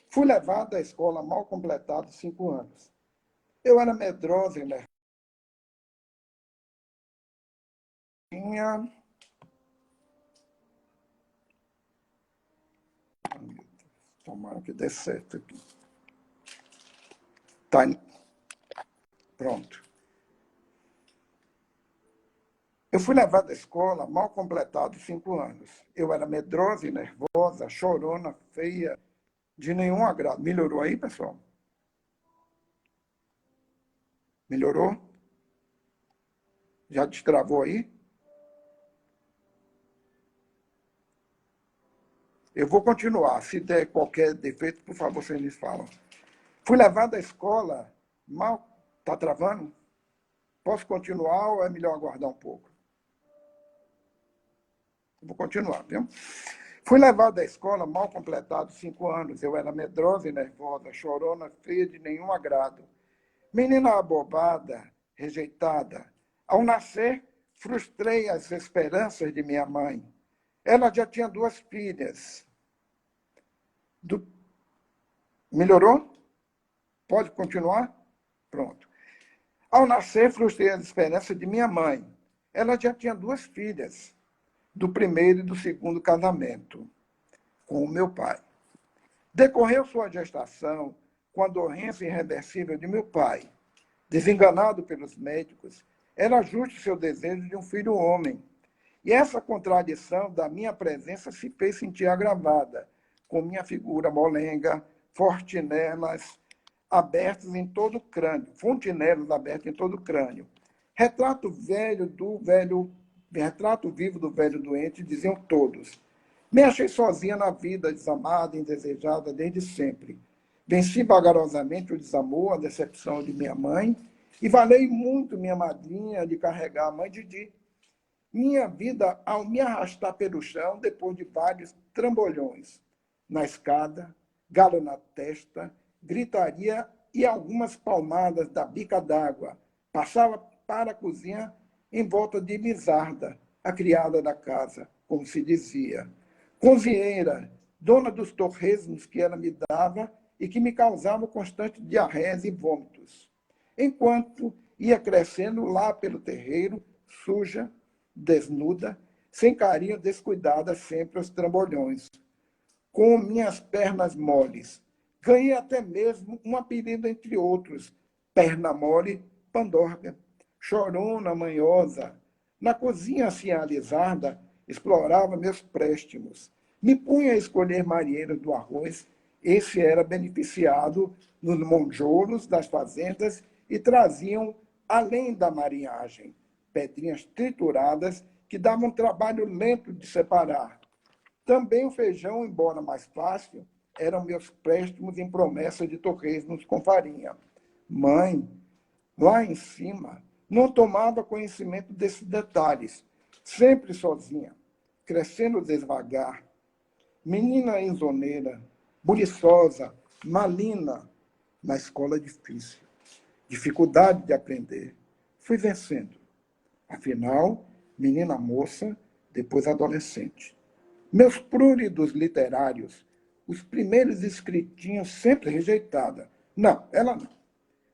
Fui levado à escola mal completados 5 anos. Eu era medrosa e nervinha. Tomara que dê certo aqui. Tá, pronto. Eu fui levado à escola mal completados 5 anos. Eu era medrosa e nervosa, chorona, feia, de nenhum agrado. Melhorou aí, pessoal? Melhorou? Já destravou aí? Eu vou continuar. Se der qualquer defeito, por favor, vocês me falam. Fui levado à escola mal... Está travando? Posso continuar ou é melhor aguardar um pouco? Vou continuar, viu? Fui levado à escola mal completados 5 anos. Eu era medrosa e nervosa, chorona, feia de nenhum agrado. Menina abobada, rejeitada. Ao nascer, frustrei as esperanças de minha mãe. Ela já tinha 2 filhas. Melhorou? Pode continuar? Pronto. Ao nascer, frustrei as esperanças de minha mãe. Ela já tinha 2 filhas, do primeiro e do segundo casamento, com o meu pai. Decorreu sua gestação com a doença irreversível de meu pai. Desenganado pelos médicos, era justo seu desejo de um filho homem. E essa contradição da minha presença se fez sentir agravada, com minha figura molenga, fortinelas abertos em todo o crânio, fontinelas abertos em todo o crânio. Retrato vivo do velho doente, diziam todos. Me achei sozinha na vida, desamada, indesejada desde sempre. Venci vagarosamente o desamor, a decepção de minha mãe, e valei muito minha madrinha de carregar a mãe Didi. Minha vida, ao me arrastar pelo chão, depois de vários trambolhões, na escada, galo na testa, gritaria e algumas palmadas da bica d'água, passava para a cozinha em volta de Lizarda, a criada da casa, como se dizia. Cozinheira, dona dos torresmos que ela me dava e que me causavam constantes diarreias e vômitos. Enquanto ia crescendo lá pelo terreiro, suja, desnuda, sem carinho, descuidada sempre aos trambolhões, com minhas pernas moles. Ganhei até mesmo um apelido entre outros, perna mole, pandorga, chorona, manhosa. Na cozinha assim alisada, explorava meus préstimos. Me punha a escolher marinheiros do arroz. Esse era beneficiado nos monjolos das fazendas e traziam, além da marinhagem, pedrinhas trituradas que davam um trabalho lento de separar. Também o feijão, embora mais fácil, eram meus préstimos em promessa de torresmos com farinha. Mãe, lá em cima, não tomava conhecimento desses detalhes, sempre sozinha, crescendo devagar. Menina enzoneira, buliçosa, malina, na escola difícil. Dificuldade de aprender. Fui vencendo. Afinal, menina moça, depois adolescente. Meus pruridos literários, os primeiros escritinhos sempre rejeitada. Não, ela não.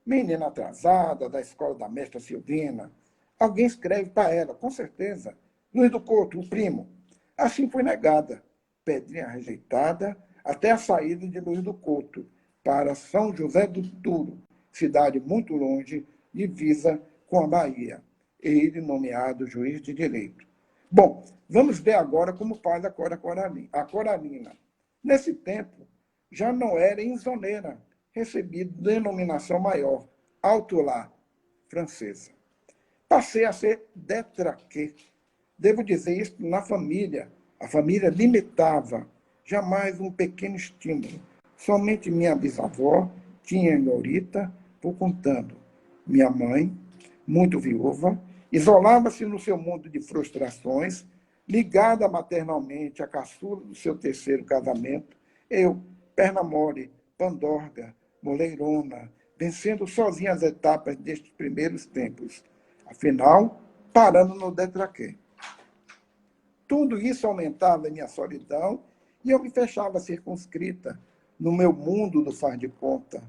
Menina atrasada, da escola da mestra Silvina. Alguém escreve para ela, com certeza. Luiz do Couto, o primo. Assim foi negada. Pedrinha rejeitada, até a saída de Luiz do Couto, para São José do Turo, cidade muito longe, divisa com a Bahia. Ele nomeado juiz de direito. Bom, vamos ver agora como faz a Coralina. Nesse tempo, já não era enzoneira, recebi denominação maior, alto lá, francesa. Passei a ser détraqué. Devo dizer isso na família. A família limitava, jamais um pequeno estímulo. Somente minha bisavó tinha Norita por contando. Minha mãe, muito viúva, isolava-se no seu mundo de frustrações, ligada maternalmente à caçula do seu terceiro casamento. Eu, perna mole, pandorga, moleirona, vencendo sozinha as etapas destes primeiros tempos. Afinal, parando no détraqué. Tudo isso aumentava a minha solidão e eu me fechava circunscrita no meu mundo do faz de conta.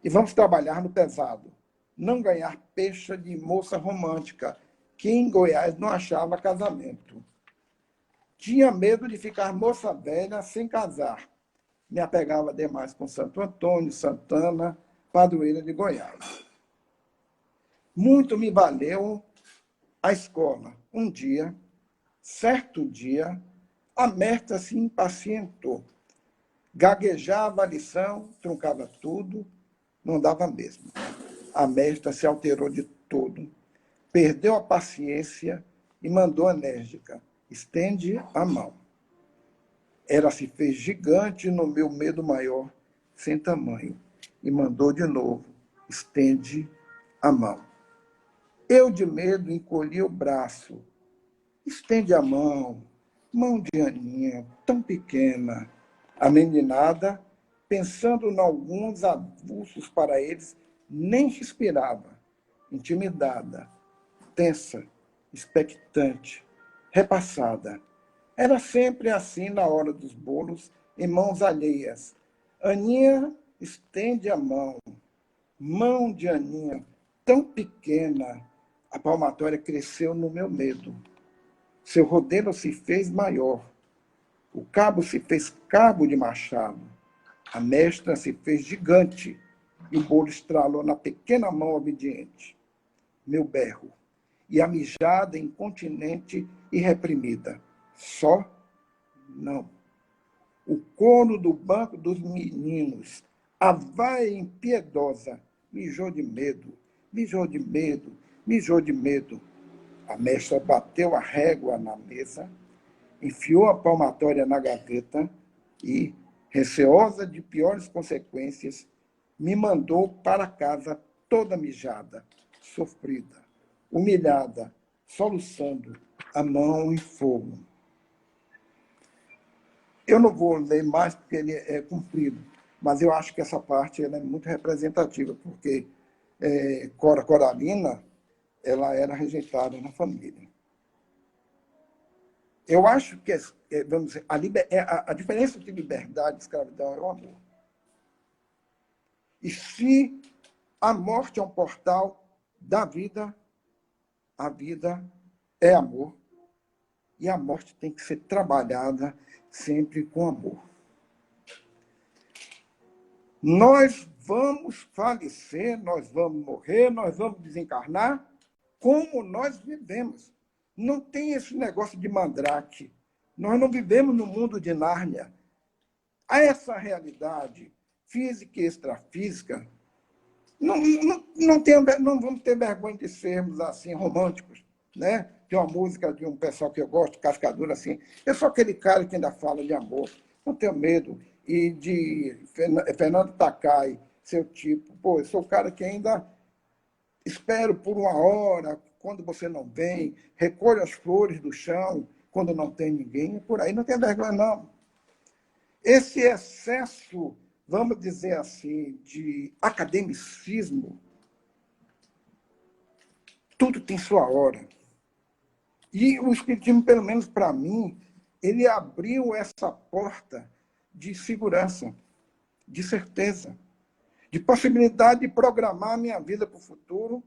E vamos trabalhar no pesado. Não ganhar pecha de moça romântica, que em Goiás não achava casamento. Tinha medo de ficar moça velha sem casar. Me apegava demais com Santo Antônio, Santana, padroeira de Goiás. Muito me valeu a escola. Um dia, certo dia, a Merta se impacientou. Gaguejava a lição, truncava tudo, não dava mesmo. A Merta se alterou de todo, perdeu a paciência e mandou enérgica. Estende a mão. Ela se fez gigante no meu medo maior, sem tamanho, e mandou de novo. Estende a mão. Eu, de medo, encolhi o braço. Estende a mão, mão de Aninha, tão pequena. A meninada, pensando em alguns avulsos para eles, nem respirava, intimidada, tensa, expectante, repassada. Era sempre assim na hora dos bolos, em mãos alheias. Aninha estende a mão, mão de Aninha, tão pequena. A palmatória cresceu no meu medo. Seu rodelo se fez maior. O cabo se fez cabo de machado. A mestra se fez gigante e o bolo estralou na pequena mão obediente. Meu berro. E a mijada incontinente e reprimida. Só não. O corno do banco dos meninos, a vaia impiedosa, mijou de medo, mijou de medo, mijou de medo. A mestra bateu a régua na mesa, enfiou a palmatória na gaveta e, receosa de piores consequências, me mandou para casa toda mijada, sofrida, humilhada, soluçando, a mão em fogo. Eu não vou ler mais porque ele é comprido, mas eu acho que essa parte ela é muito representativa, porque Coralina ela era rejeitada na família. Eu acho que vamos dizer, a diferença entre liberdade e escravidão é o amor. E se a morte é um portal da vida, a vida é amor. E a morte tem que ser trabalhada sempre com amor. Nós vamos falecer, nós vamos morrer, nós vamos desencarnar como nós vivemos. Não tem esse negócio de mandrake. Nós não vivemos no mundo de Nárnia. Há essa realidade física e extrafísica. Não vamos ter vergonha de sermos assim românticos, né? Tem uma música de um pessoal que eu gosto, Cascadura, assim. Eu sou aquele cara que ainda fala de amor. Não tenho medo. e de Fernando Takai, seu tipo. Pô, eu sou o cara que ainda espero por uma hora, quando você não vem, recolho as flores do chão, quando não tem ninguém, por aí não tem vergonha, não. Esse excesso, vamos dizer assim, de academicismo, tudo tem sua hora. E o Espiritismo, pelo menos para mim, ele abriu essa porta de segurança, de certeza, de possibilidade de programar a minha vida para o futuro,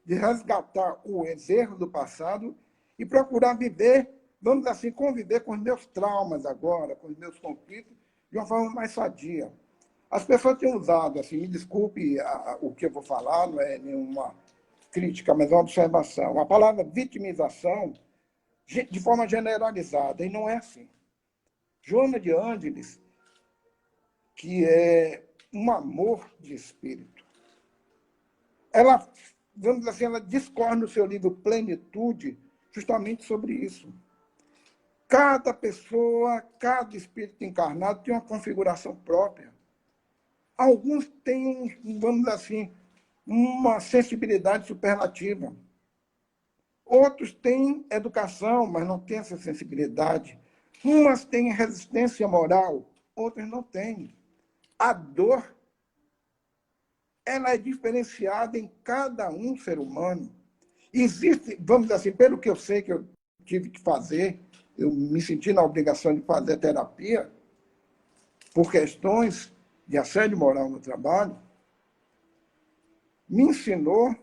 de resgatar os erros do passado e procurar viver, vamos dizer assim, conviver com os meus traumas agora, com os meus conflitos, de uma forma mais sadia. As pessoas têm usado, assim, me desculpe o que eu vou falar, não é nenhuma crítica, mas é uma observação. A palavra vitimização, de forma generalizada, e não é assim. Joana de Ângeles, que é um amor de espírito, ela, vamos dizer assim, ela discorre no seu livro Plenitude justamente sobre isso. Cada pessoa, cada espírito encarnado tem uma configuração própria. Alguns têm, vamos dizer assim, uma sensibilidade superlativa. Outros têm educação, mas não têm essa sensibilidade. Umas têm resistência moral, outras não têm. A dor, ela é diferenciada em cada um ser humano. Existe, vamos dizer assim, pelo que eu sei que eu tive que fazer, eu me senti na obrigação de fazer terapia por questões de assédio moral no trabalho, me ensinou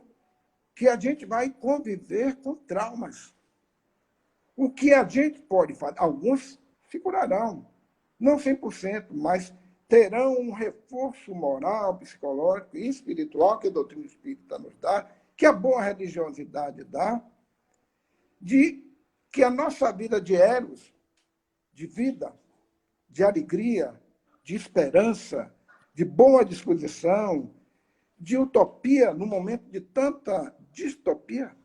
que a gente vai conviver com traumas. O que a gente pode fazer, alguns se curarão, não 100%, mas terão um reforço moral, psicológico e espiritual que a doutrina espírita nos dá, que a boa religiosidade dá, de que a nossa vida de eros, de vida, de alegria, de esperança, de boa disposição, de utopia no momento de tanta distopia,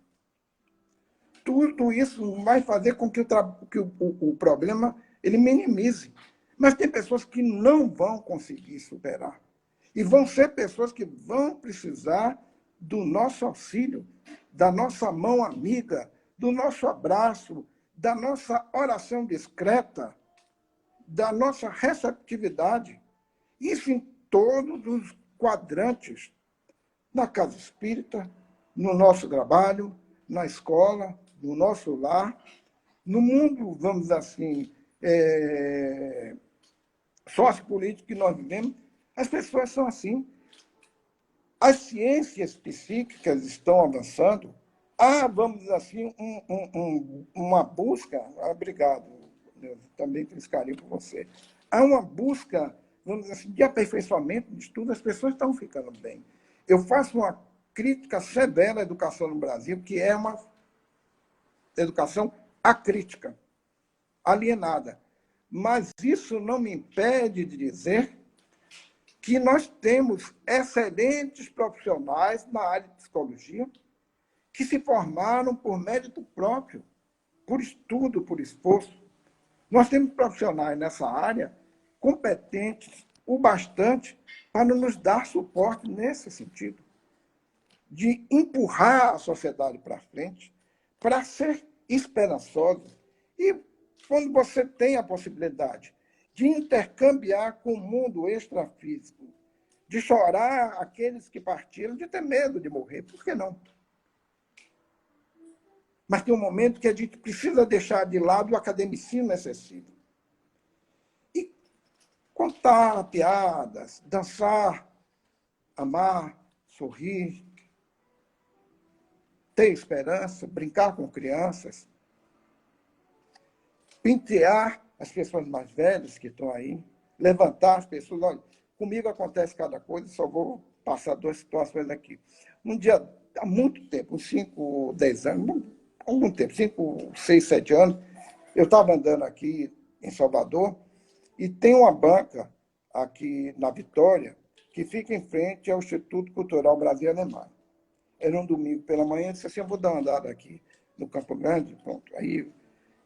tudo isso vai fazer com que o problema ele minimize. Mas tem pessoas que não vão conseguir superar. E vão ser pessoas que vão precisar do nosso auxílio, da nossa mão amiga, do nosso abraço, da nossa oração discreta, da nossa receptividade. Isso em todos os quadrantes, na casa espírita, no nosso trabalho, na escola, no nosso lar, no mundo, vamos dizer assim, sociopolítico que nós vivemos, as pessoas são assim. As ciências psíquicas estão avançando. Há, vamos dizer assim, uma busca. Obrigado, eu também tenho esse carinho por você. Há uma busca, vamos dizer assim, de aperfeiçoamento de estudo, as pessoas estão ficando bem. Eu faço uma crítica severa à educação no Brasil, que é uma educação acrítica, alienada. Mas isso não me impede de dizer que nós temos excelentes profissionais na área de psicologia que se formaram por mérito próprio, por estudo, por esforço. Nós temos profissionais nessa área competentes o bastante para nos dar suporte nesse sentido, de empurrar a sociedade para frente, para ser esperançoso. E quando você tem a possibilidade de intercambiar com o mundo extrafísico, de chorar aqueles que partiram, de ter medo de morrer, por que não? Mas tem um momento que a gente precisa deixar de lado o academicismo excessivo. E contar piadas, dançar, amar, sorrir, ter esperança, brincar com crianças, pentear as pessoas mais velhas que estão aí, levantar as pessoas. Olha, comigo acontece cada coisa, só vou passar duas situações aqui. Um dia, há muito tempo, uns 5, 10 anos, algum tempo, 5, 6, 7 anos, eu estava andando aqui em Salvador e tem uma banca aqui na Vitória que fica em frente ao Instituto Cultural Brasil Alemanha. Era um domingo pela manhã, eu disse assim, eu vou dar uma andada aqui no Campo Grande, pronto. Aí,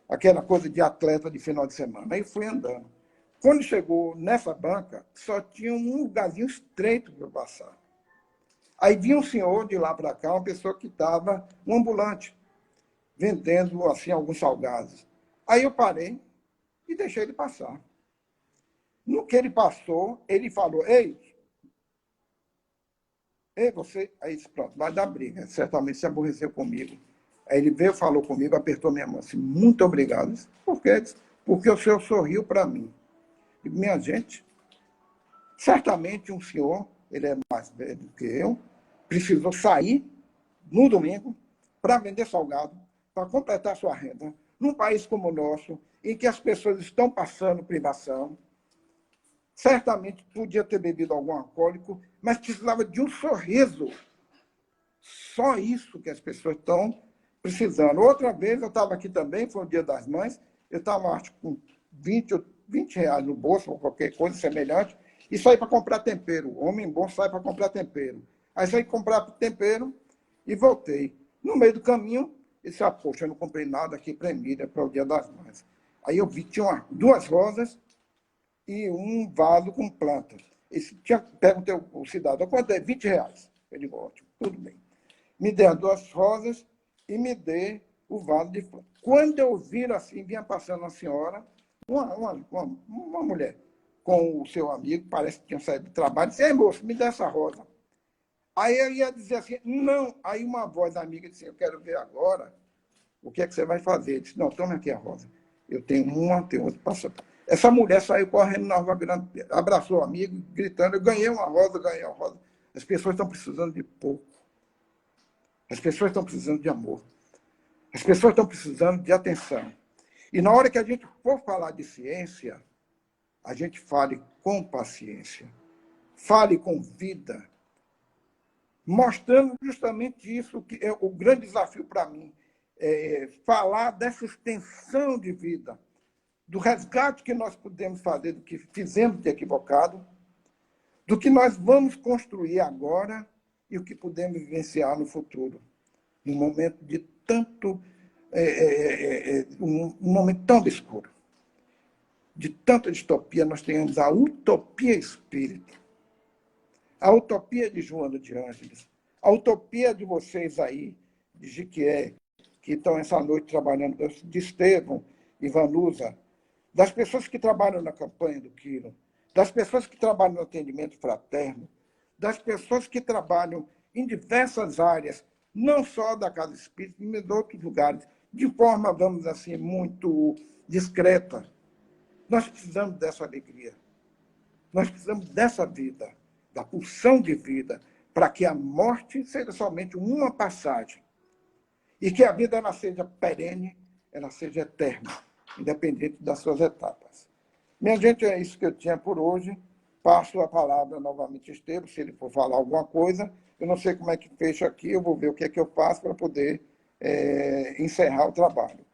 aquela coisa de atleta de final de semana. Aí fui andando. Quando chegou nessa banca, só tinha um lugarzinho estreito para passar. Aí vinha um senhor de lá para cá, uma pessoa que estava, um ambulante, vendendo assim alguns salgados. Aí eu parei e deixei ele passar. No que ele passou, ele falou: ei, você. Aí disse: pronto, vai dar briga. Certamente se aborreceu comigo. Aí ele veio, falou comigo, apertou minha mão assim: muito obrigado. Eu disse: por quê? Porque o senhor sorriu para mim. E minha gente, certamente um senhor, ele é mais velho do que eu, precisou sair no domingo para vender salgado, para completar sua renda, num país como o nosso, em que as pessoas estão passando privação. Certamente podia ter bebido algum alcoólico, mas precisava de um sorriso. Só isso que as pessoas estão precisando. Outra vez, eu estava aqui também, foi o Dia das Mães, eu estava, acho, com 20 reais no bolso, ou qualquer coisa semelhante, e saí para comprar tempero. O homem bom sai para comprar tempero. Aí saí comprar tempero e voltei. No meio do caminho, eu disse: poxa, eu não comprei nada aqui para Emília, para o Dia das Mães. Aí eu vi, tinha duas rosas e um vaso com plantas. Perguntei ao cidadão: quanto é? 20 reais. Ele disse: ótimo, tudo bem. Me dê as duas rosas e me dê o vaso de flores. Quando eu vi assim, vinha passando uma senhora, uma mulher, com o seu amigo, parece que tinha saído do trabalho, disse: ei, moço, me dê essa rosa. Aí eu ia dizer assim: não. Aí uma voz amiga disse: eu quero ver agora o que é que você vai fazer. Ele disse: não, toma aqui a rosa. Eu tenho uma, tenho outra, passa. Essa mulher saiu correndo na rua, abraçou o amigo, gritando: eu ganhei uma rosa, ganhei uma rosa. As pessoas estão precisando de pouco. As pessoas estão precisando de amor. As pessoas estão precisando de atenção. E na hora que a gente for falar de ciência, a gente fale com paciência, fale com vida, mostrando justamente isso que é o grande desafio para mim, falar dessa extensão de vida, do resgate que nós podemos fazer do que fizemos de equivocado, do que nós vamos construir agora e o que podemos vivenciar no futuro, num momento de tanto um momento tão obscuro, de tanta distopia. Nós temos a utopia espírita, a utopia de Joana de Ângeles, a utopia de vocês aí, de Jiquié, que estão essa noite trabalhando, de Estevão e Vanusa, das pessoas que trabalham na campanha do Quilo, das pessoas que trabalham no atendimento fraterno, das pessoas que trabalham em diversas áreas, não só da Casa Espírita, mas de outros lugares, de forma, vamos assim, muito discreta. Nós precisamos dessa alegria. Nós precisamos dessa vida, da pulsão de vida, para que a morte seja somente uma passagem. E que a vida ela seja perene, ela seja eterna, independente das suas etapas. Minha gente, é isso que eu tinha por hoje. Passo a palavra novamente a Estevam, se ele for falar alguma coisa. Eu não sei como é que fecha aqui, eu vou ver o que é que eu faço para poder encerrar o trabalho.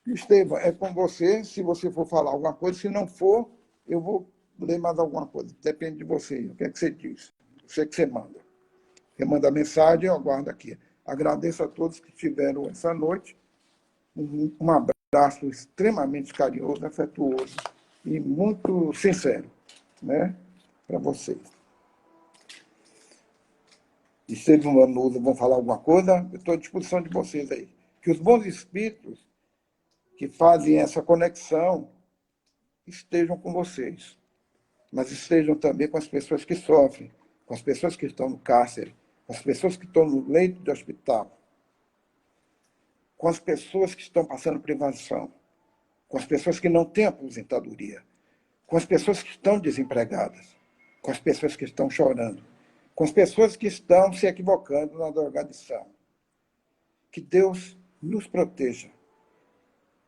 Estevam, é com você, se você for falar alguma coisa. Se não for, eu vou ler mais alguma coisa. Depende de você. O que é que você diz? Você que você manda. Você manda a mensagem, eu aguardo aqui. Agradeço a todos que estiveram essa noite. Um abraço extremamente carinhoso, afetuoso e muito sincero, né, para vocês. E se eles vão falar alguma coisa, eu estou à disposição de vocês aí. Que os bons espíritos que fazem essa conexão estejam com vocês, mas estejam também com as pessoas que sofrem, com as pessoas que estão no cárcere, com as pessoas que estão no leito de hospital, com as pessoas que estão passando privação, com as pessoas que não têm aposentadoria, com as pessoas que estão desempregadas, com as pessoas que estão chorando, com as pessoas que estão se equivocando na drogadição. Que Deus nos proteja.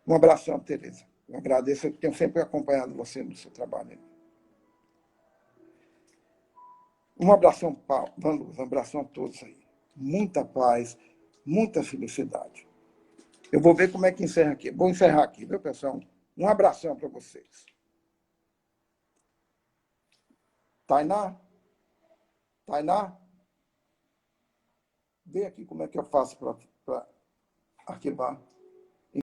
Um abração, Tereza. Eu agradeço, eu tenho sempre acompanhado você no seu trabalho. Um abração, Paulo, um abração a todos aí. Muita paz, muita felicidade. Eu vou ver como é que encerra aqui. Vou encerrar aqui, viu, pessoal? Um abração para vocês. Tainá? Tainá? Vê aqui como é que eu faço para arquivar.